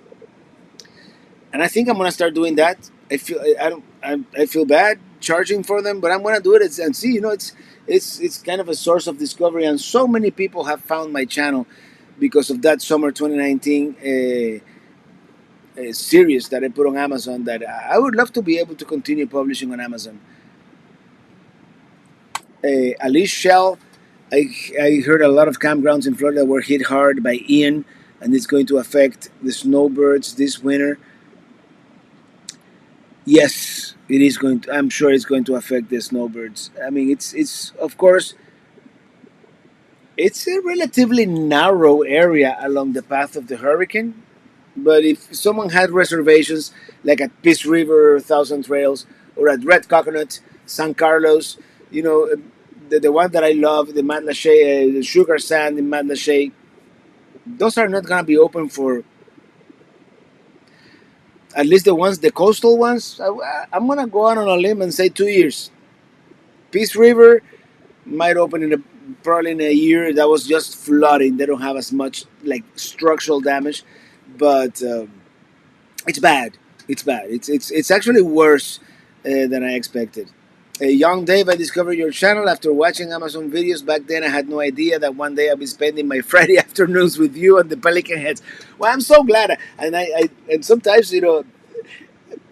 and I think I'm gonna start doing that. I feel bad charging for them, but I'm gonna do it and see. It's kind of a source of discovery, and so many people have found my channel because of that summer 2019 series that I put on Amazon. That I would love to be able to continue publishing on Amazon. Alice Shell, I heard a lot of campgrounds in Florida were hit hard by Ian, and it's going to affect the snowbirds this winter. Yes, it is going to. I'm sure it's going to affect the snowbirds. I mean, it's of course it's a relatively narrow area along the path of the hurricane. But if someone had reservations, like at Peace River, Thousand Trails, or at Red Coconut, San Carlos, the one that I love, the Matlacha, the Sugar Sand in Matlacha, those are not gonna be open for at least the coastal ones. I'm gonna go out on a limb and say 2 years. Peace River might open probably in a year. That was just flooding. They don't have as much like structural damage, but it's bad. It's bad. It's actually worse than I expected. Young Dave, I discovered your channel after watching Amazon videos. Back then, I had no idea that one day I'll be spending my Friday afternoons with you and the Pelican heads. Well, I'm so glad, and sometimes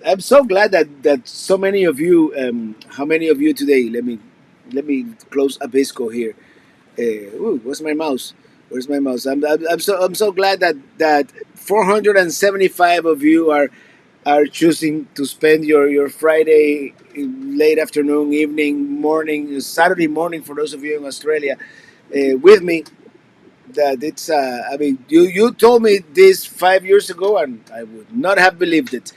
I'm so glad that so many of you. How many of you today? Let me close Abisco here. Where's my mouse? Where's my mouse? I'm so glad that 475 of you are choosing to spend your Friday late afternoon, evening, morning, Saturday morning for those of you in Australia with me. That it's I mean you told me this 5 years ago and I would not have believed it.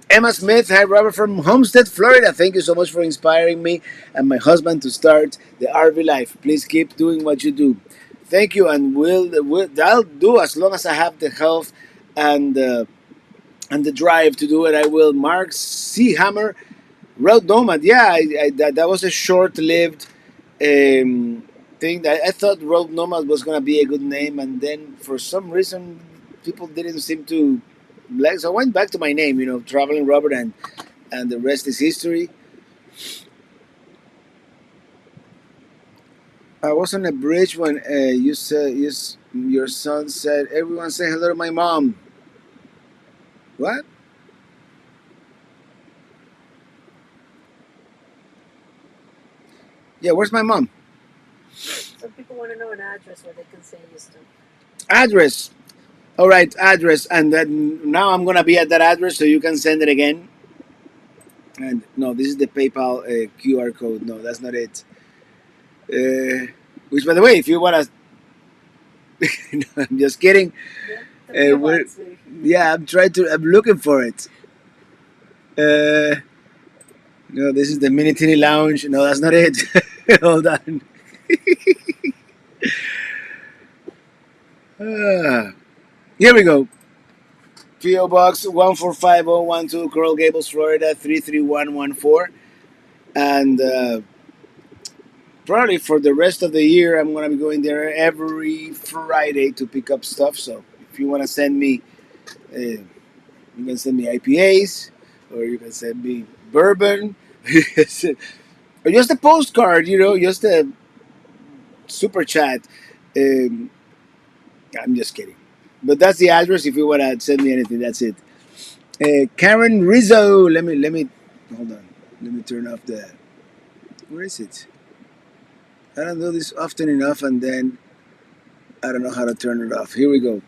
Emma Smith, hi Robert from Homestead, Florida. Thank you so much for inspiring me and my husband to start the RV life. Please keep doing what you do. Thank you, and I'll do as long as I have the health and and the drive to do it. I will. Mark Seahammer, Road Nomad. Yeah, that was a short-lived thing. I thought Road Nomad was gonna be a good name, and then for some reason, people didn't seem to like. So I went back to my name. Traveling Robert, and the rest is history. I was on a bridge when you said your son said, "Everyone say hello to my mom." What? Yeah, where's my mom? people want to know an address where they can send you stuff. Address. All right, address. And then now I'm gonna be at that address, so you can send it again. And no, this is the PayPal QR code. No, that's not it. Which, by the way, if you wanna, no, I'm just kidding. Yeah, the We're, box, maybe. yeah, I'm looking for it. No, this is the Minitini Lounge. No, that's not it. Hold on. Here we go. PO Box 145012, Coral Gables, Florida 33114. And probably for the rest of the year, I'm going to be going there every Friday to pick up stuff. So if you want to send me, you can send me IPAs, or you can send me bourbon, or just a postcard, just a super chat. Um, I'm just kidding. But that's the address if you want to send me anything. That's it. Karen Rizzo. Let me hold on. Let me turn off the. Where is it? I don't do this often enough, and then I don't know how to turn it off. Here we go.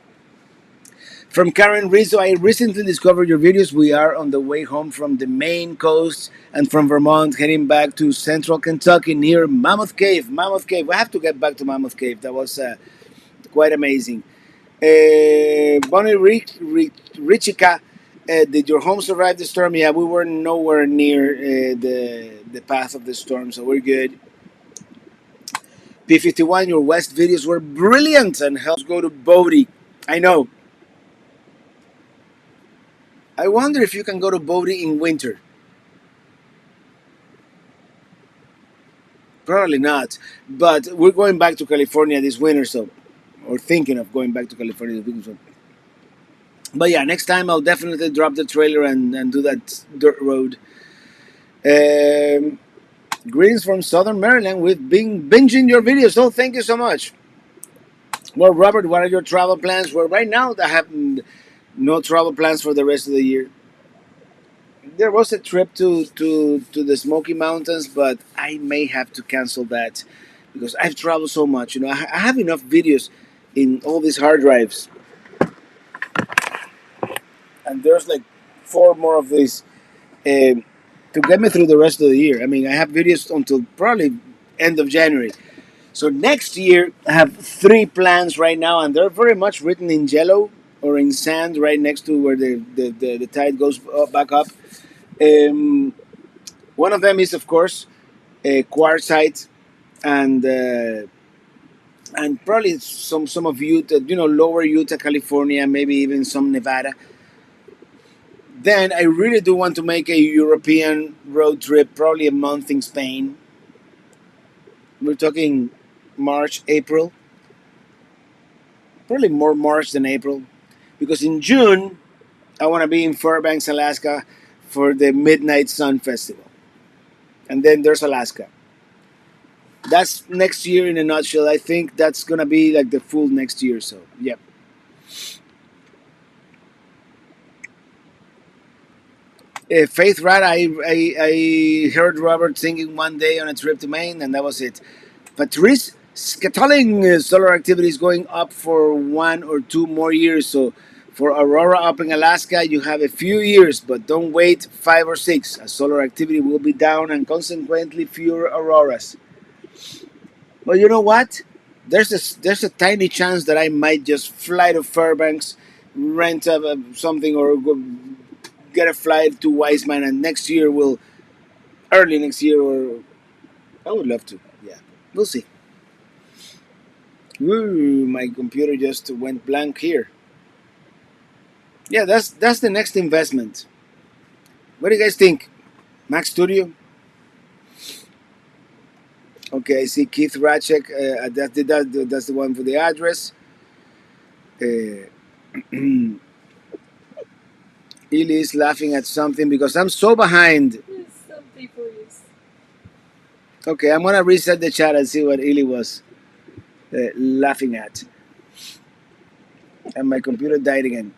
From Karen Rizzo, I recently discovered your videos. We are on the way home from the Maine coast and from Vermont, heading back to central Kentucky near Mammoth Cave. Mammoth Cave. I have to get back to Mammoth Cave. That was quite amazing. Bonnie Richika, did your home survive the storm? Yeah, we were nowhere near the path of the storm, so we're good. P51, your West videos were brilliant and helped us go to Bodie. I know. I wonder if you can go to Bodie in winter. Probably not. But we're going back to California this winter, so, or thinking of going back to California this winter. So. But yeah, next time I'll definitely drop the trailer and do that dirt road. Greetings from Southern Maryland. We've been binging your videos, so thank you so much. Well, Robert, what are your travel plans? Well, right now I have no travel plans for the rest of the year. There was a trip to the Smoky Mountains, but I may have to cancel that because I've traveled so much. I have enough videos in all these hard drives, and there's like 4 more of these to get me through the rest of the year. I mean, I have videos until probably end of January. So next year, I have 3 plans right now, and they're very much written in yellow or in sand right next to where the tide goes back up. Um, One of them is, of course, quartzite, and probably some of Utah, lower Utah, California, maybe even some Nevada. Then I really do want to make a European road trip, probably a month in Spain. We're talking March, April, probably more March than April, because in June I want to be in Fairbanks, Alaska, for the Midnight Sun Festival, and then there's Alaska. That's next year in a nutshell. I think that's gonna be like the full next year. So yeah. Faith Rat, I heard Robert singing one day on a trip to Maine, and that was it. Patrice Scatolling, solar activity is going up for 1 or 2 more years. So for Aurora up in Alaska, you have a few years, but don't wait 5 or 6. As solar activity will be down and consequently fewer auroras. Well, you know what? There's a tiny chance that I might just fly to Fairbanks, rent something, or go get a flight to Wiseman, and early next year, or I would love to. Yeah, we'll see. Woo, my computer just went blank here. Yeah, that's the next investment. What do you guys think? Mac Studio? Okay, I see Keith Ratchek. That's the one for the address. Ili is laughing at something because I'm so behind. Some people use. Okay, I'm gonna reset the chat and see what Ili was laughing at. And my computer died again.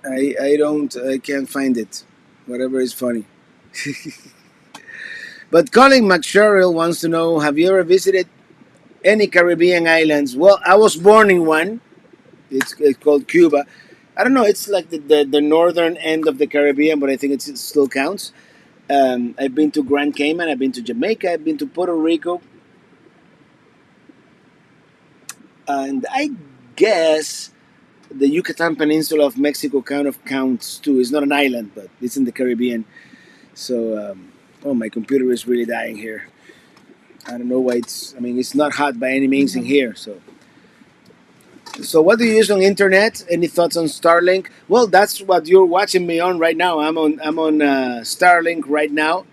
I can't find it. Whatever is funny. But Colin McSherrill wants to know: have you ever visited any Caribbean islands? Well, I was born in one. It's called Cuba. I don't know. It's like the northern end of the Caribbean, but I think it still counts. I've been to Grand Cayman. I've been to Jamaica. I've been to Puerto Rico, and I guess the Yucatan Peninsula of Mexico kind of counts too. It's not an island, but it's in the Caribbean. So, oh, my computer is really dying here. I don't know why it's. I mean, it's not hot by any means in here. So what do you use on internet? Any thoughts on Starlink? Well, that's what you're watching me on right now. I'm on Starlink right now,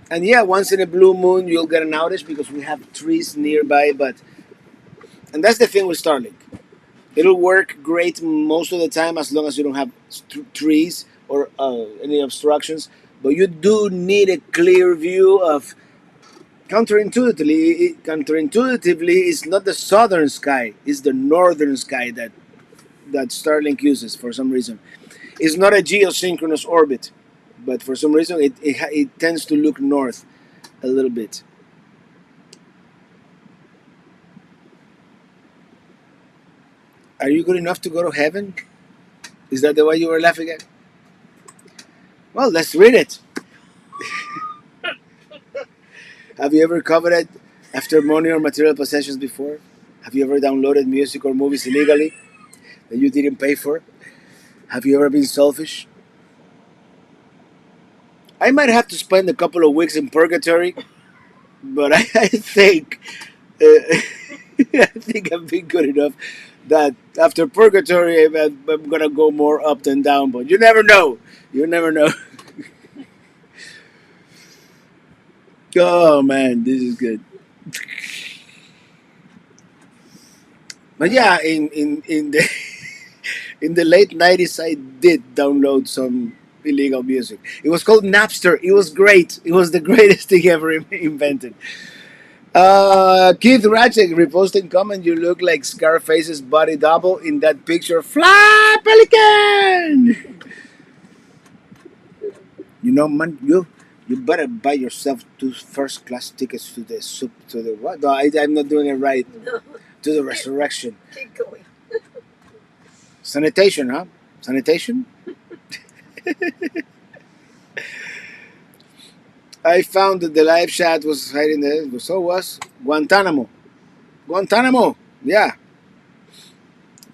and yeah, once in a blue moon you'll get an outage because we have trees nearby. But and that's the thing with Starlink. It'll work great most of the time as long as you don't have trees or any obstructions. But you do need a clear view of. Counterintuitively, it's not the southern sky; it's the northern sky that Starlink uses for some reason. It's not a geosynchronous orbit, but for some reason it tends to look north a little bit. Are you good enough to go to heaven? Is that the way you were laughing at? Well, let's read it. Have you ever coveted after money or material possessions before? Have you ever downloaded music or movies illegally that you didn't pay for? Have you ever been selfish? I might have to spend a couple of weeks in purgatory, but I think I think I've been good enough that after purgatory I'm gonna go more up than down. But you never know. You never know. Oh man, this is good. But yeah, in the in the late 90s, I did download some illegal music. It was called Napster. It was great. It was the greatest thing ever invented. Keith Ratchet reposting comment. You look like Scarface's body double in that picture. Fly, Pelican! You know, man, you better buy yourself two first class tickets to the what? No, I'm not doing it right. No, To the resurrection. keep going. Sanitation, huh? Sanitation? I found that the live chat was hiding there. So was Guantanamo. Guantanamo, yeah.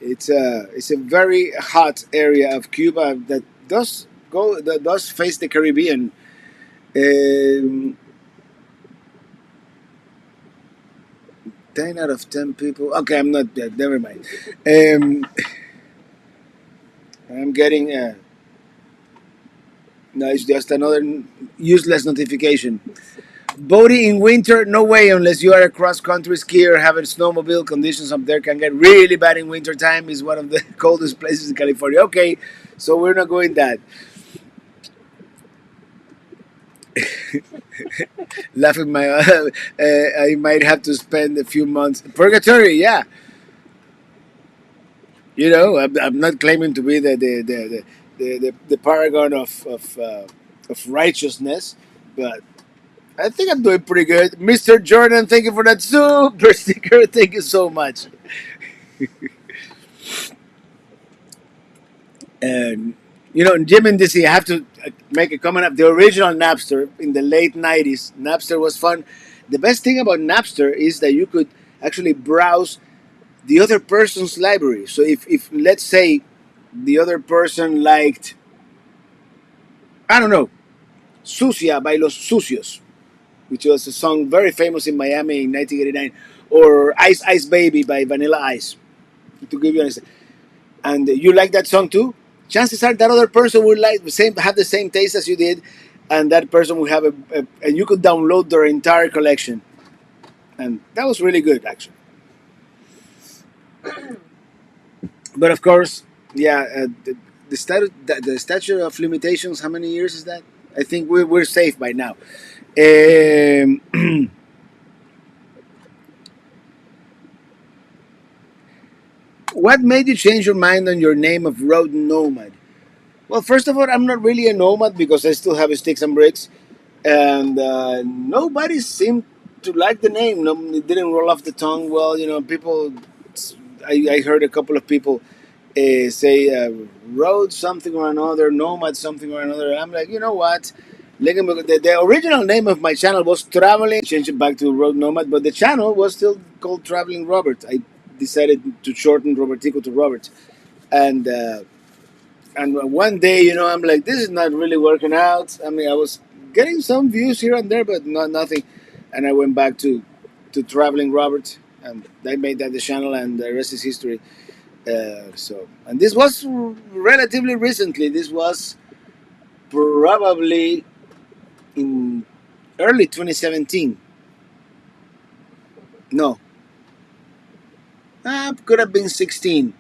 It's a very hot area of Cuba that does face the Caribbean. Um, 10 out of 10 people. Okay, I'm not dead. Never mind. Um, I'm getting. No, it's just another useless notification. Boating in winter, no way, unless you are a cross-country skier having snowmobile. Conditions up there can get really bad in winter time. It's one of the coldest places in California. Okay, so we're not going that. Laughing my, I might have to spend a few months purgatory. Yeah, I'm not claiming to be the paragon of righteousness, but I think I'm doing pretty good. Mr. Jordan, thank you for that super sticker. Thank you so much. And Jim and DC, I have to make a comment of the original Napster in the late 90s. Napster was fun. The best thing about Napster is that you could actually browse the other person's library. So if let's say the other person liked, I don't know, Sucia by Los Sucios, which was a song very famous in Miami in 1989, or Ice Ice Baby by Vanilla Ice, to give you an example. And you like that song too, chances are that other person would have the same taste as you did, and that person would have and you could download their entire collection, and that was really good actually. But of course, yeah, the statute of limitations. How many years is that? I think we're safe by now. Um, what made you change your mind on your name of Rhoden Nomad? Well, first of all, I'm not really a nomad because I still have sticks and bricks, and nobody seemed to like the name. No, it didn't roll off the tongue well. People. I heard a couple of people say road something or another, nomad something or another. And I'm like, you know what? The original name of my channel was Traveling. Changed it back to Road Nomad, but the channel was still called Traveling Robert. I decided to shorten Robertico to Robert, and one day, I'm like, this is not really working out. I mean, I was getting some views here and there, but not nothing. And I went back to Traveling Robert, and I made that the channel, and the rest is history. And this was relatively recently. This was probably in early 2017. No, could have been 16.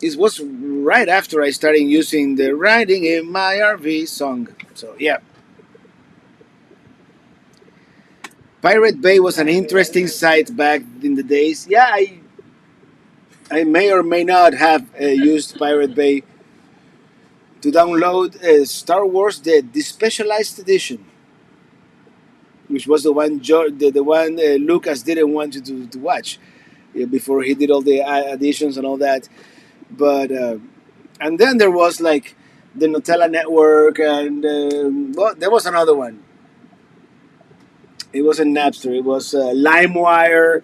It was right after I started using the "Riding in My RV" song. So yeah, Pirate Bay was an interesting site back in the days. Yeah, I may or may not have used Pirate Bay to download Star Wars the Specialized Edition, which was the one the one Lucas didn't want you to watch before he did all the additions and all that. But and then there was like the Nutella Network, and well, there was another one. It wasn't Napster. It was LimeWire,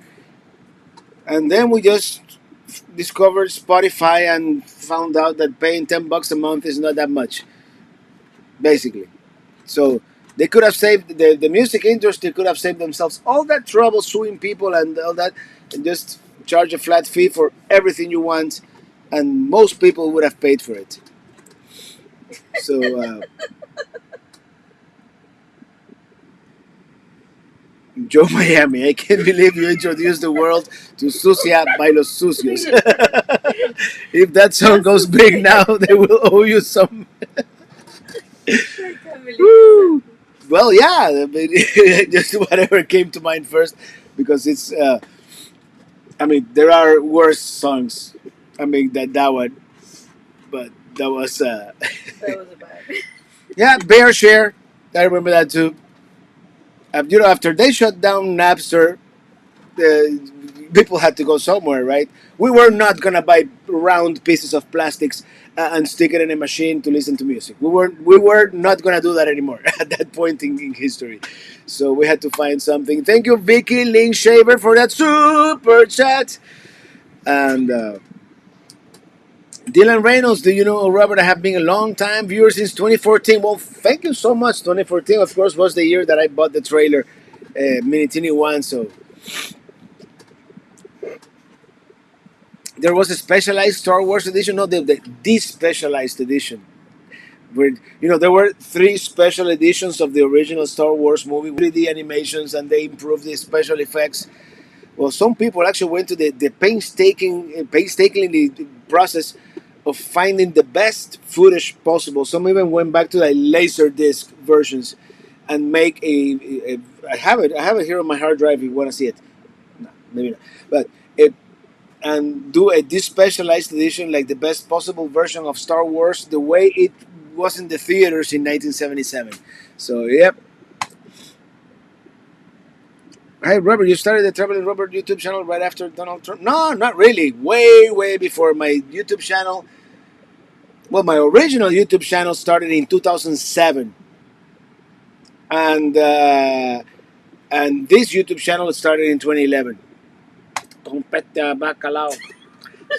and then we just discovered Spotify and found out that paying $10 a month is not that much, basically. So they could have saved the music industry could have saved themselves all that trouble suing people and all that, and just charge a flat fee for everything you want, and most people would have paid for it. So Joe Miami, I can't believe you introduced the world to Sucia by los Sucios. If that song goes big now, they will owe you some. Woo! Well, yeah, I mean, just whatever came to mind first, because it's. I mean, there are worse songs. I mean, that one, but that was. That was a bad. Yeah, Bear Share. I remember that too. After they shut down Napster, people had to go somewhere, right? We were not gonna buy round pieces of plastics and stick it in a machine to listen to music. We were not gonna do that anymore at that point in history. So we had to find something. Thank you, Vicky Link Shaver, for that super chat. And Dylan Reynolds, do you know, Robert? I have been a long time viewer since 2014. Well, thank you so much. 2014, of course, was the year that I bought the trailer, Minitini I. So there was a specialized Star Wars edition, no, the specialized edition. Where, there were 3 special editions of the original Star Wars movie, 3D animations, and they improved the special effects. Well, some people actually went to the painstakingly process of finding the best footage possible. Some even went back to the laser disc versions and make I have it here on my hard drive if you want to see it. No, maybe not. But and do a despecialized edition, like the best possible version of Star Wars, the way it was in the theaters in 1977. So, yep. Hey, Robert, you started the Traveling Robert YouTube channel right after Donald Trump? No, not really. Way, way before. My YouTube channel. Well, my original YouTube channel started in 2007, and this YouTube channel started in 2011. Compete bacalao.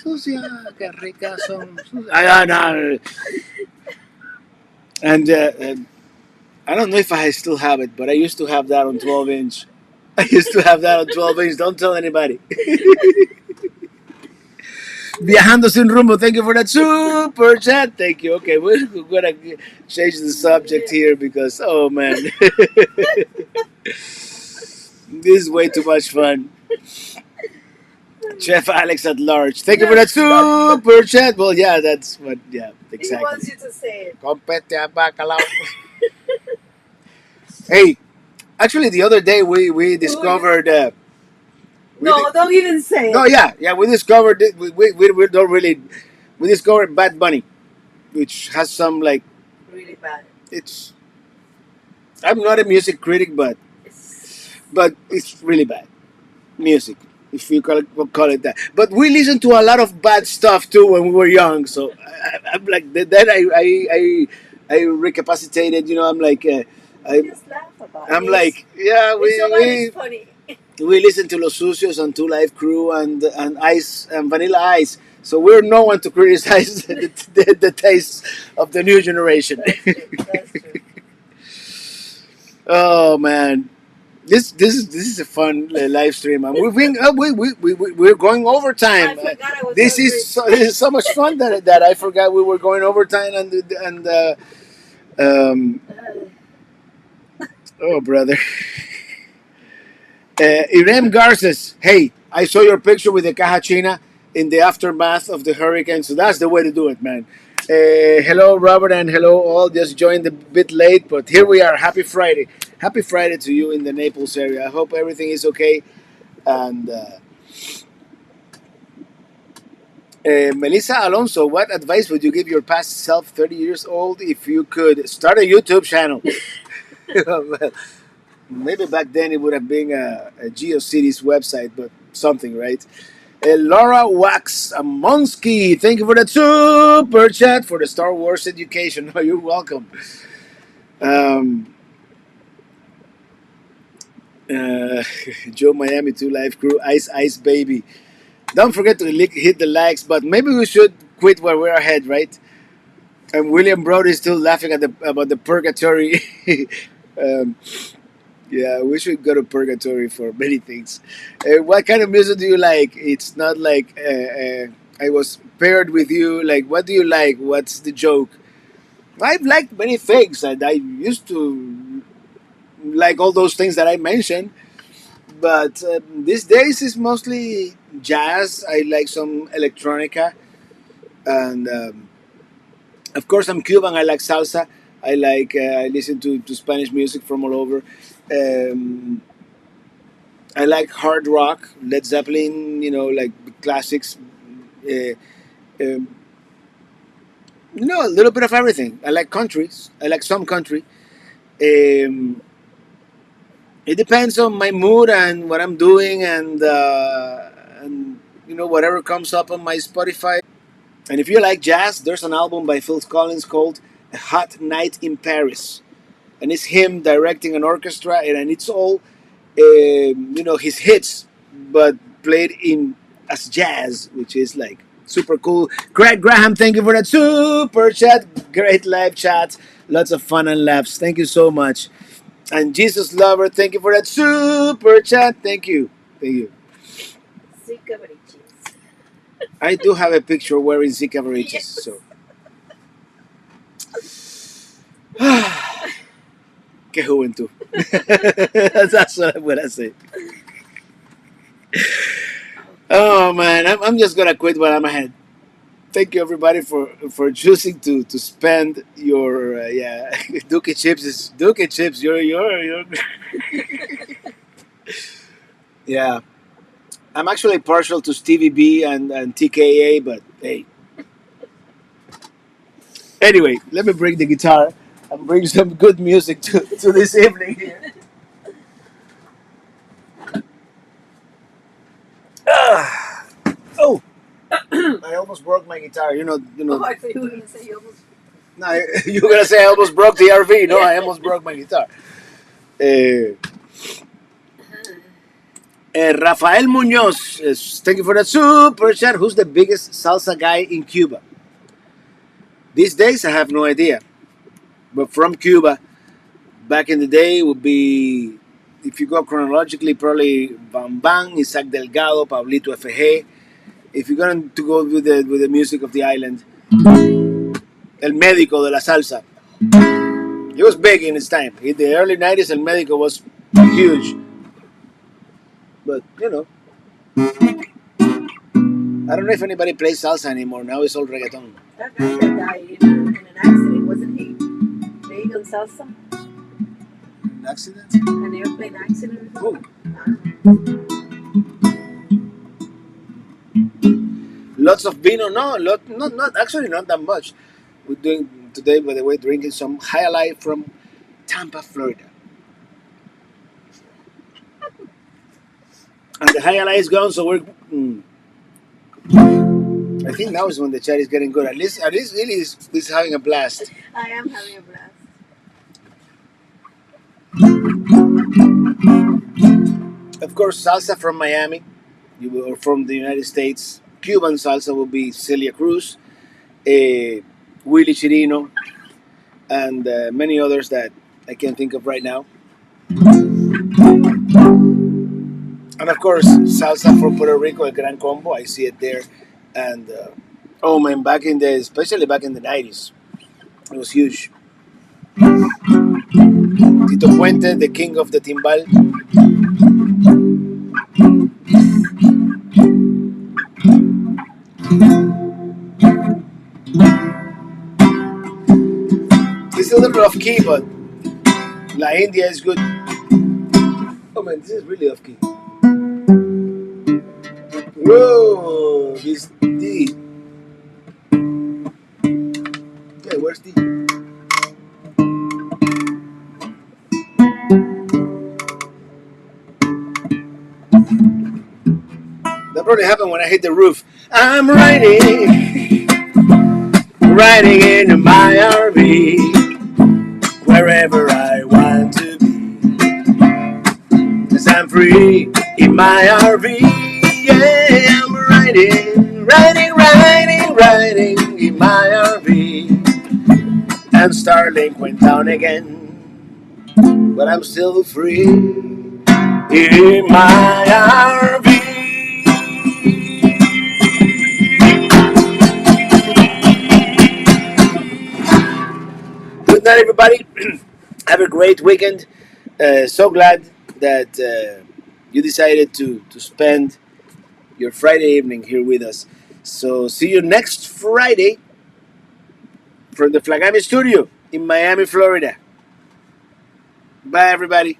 Sucia, que ricas son. No. And I don't know if I still have it, but I used to have that on 12-inch. I used to have that on 12-inch. Don't tell anybody. Viajando sin rumbo, thank you for that super chat. Thank you. Okay, we're gonna change the subject here because, oh man, this is way too much fun. Chef Alex at large, thank you for that super chat. Well, yeah, that's what. Yeah, exactly. He wants you to say it. Compete bacalao. Hey, actually, the other day we discovered. Don't even say it. No, yeah, we discovered it. We don't really. We discovered Bad Bunny. which has some like Really bad. it's. I'm not a music critic, It's but it's really bad music, if you call it that. But we listened to a lot of bad stuff too when we were young. So I'm like then I recapacitated. You know, I'm like we I just laugh about it. I'm like yeah It's so bad. It's funny. we listen to Los Sucios and Two Live Crew and Ice and Vanilla Ice. So we're no one to criticize the taste of the new generation. That's true. That's true. Oh man, this is a fun live stream, and we've been we're going I overtime. forgot I was This is hungry. this is so much fun that I forgot we were going overtime and um oh brother. Irem Garces, hey, I saw your picture with the caja china in the aftermath of the hurricane, so that's the way to do it, man. Hello, Robert, and hello, all. Just joined a bit late, but here we are. Happy Friday. Happy Friday to you in the Naples area. I hope everything is okay. And Melissa Alonso, what advice would you give your past self, 30 years old, if you could start a YouTube channel? Well, maybe back then it would have been a GeoCities website, but something, right? Laura Wax Amonsky, thank you for the super chat for the Star Wars education. Oh, you're welcome. Um, uh, Joe Miami 2 Live Crew, Ice Ice Baby. Don't forget to hit the likes, but maybe we should quit while we're ahead, right? And William Brody is still laughing at about the purgatory. um, Yeah, we should go to purgatory for many things. What kind of music do you like? It's not like I was paired with you. Like, what do you like? What's the joke? I've liked many things, and I used to like all those things that I mentioned. But these days it's mostly jazz. I like some electronica, and of course I'm Cuban. I like salsa. I listen to Spanish music from all over. Um, I like hard rock, Led Zeppelin, like classics. Uh, um, a little bit of everything. I like countries. I like some country. Um, it depends on my mood and what I'm doing, and whatever comes up on my Spotify. And if you like jazz, there's an album by Phil Collins called "A Hot Night in Paris," and it's him directing an orchestra, and it's all his hits, but played in as jazz, which is like super cool. Craig Graham, thank you for that super chat. Great live chat, lots of fun and laughs. Thank you so much. And Jesus Lover, thank you for that super chat. Thank you, thank you. Zika Barichis. I do have a picture wearing Zika Veritas, Yes. so. Qué juventud. That's what I'm gonna say. Oh man, I'm just gonna quit while I'm ahead. Thank you everybody for choosing to spend your Dookie chips is Dookie chips. You're yeah. I'm actually partial to Stevie B and TKA, but hey. Anyway, let me bring the guitar and bring some good music to this evening here. Ah, oh, I almost broke my guitar. Oh, I thought you were going to say you almost. No, you're gonna say I almost broke the RV. No, I almost broke my guitar. Uh, Rafael Munoz, thank you for that super chat. Who's the biggest salsa guy in Cuba? These days, I have no idea. But from Cuba, back in the day, would be, if you go chronologically, probably Bam Bam, Isaac Delgado, Pablito FG. If you're going to go with the music of the island, El Médico de la Salsa. He was big in his time. In the early 90s, El Médico was huge. But, I don't know if anybody plays salsa anymore. Now it's all reggaeton. That guy that died in an accident, wasn't he? Big on salsa? An accident? An airplane accident or Who? something? I don't know. Lots of vino? No, not actually not that much. We're doing today, by the way, drinking some High Life from Tampa, Florida. And the High Life is gone, so we're. I think now is when the chat is getting good. At least really is having a blast. I am having a blast. Of course, salsa from Miami, or from the United States. Cuban salsa will be Celia Cruz, Willie Chirino, and many others that I can't think of right now. And of course, salsa from Puerto Rico, El Gran Combo. I see it there. And oh man, especially back in the 90s, it was huge. Tito Puente, the king of the timbal. It's a little off key, but La India is good. Oh man, this is really off key. Whoa, this D. Yeah, where's D? That probably happened when I hit the roof. I'm riding in my RV, wherever I want to be. 'Cause I'm free in my RV. Yeah, I'm riding in my RV. And Starlink went down again, but I'm still free in my RV. Good night, everybody. Have a great weekend. So glad that you decided to spend your Friday evening here with us. So see you next Friday from the Flagami Studio in Miami, Florida. Bye, everybody.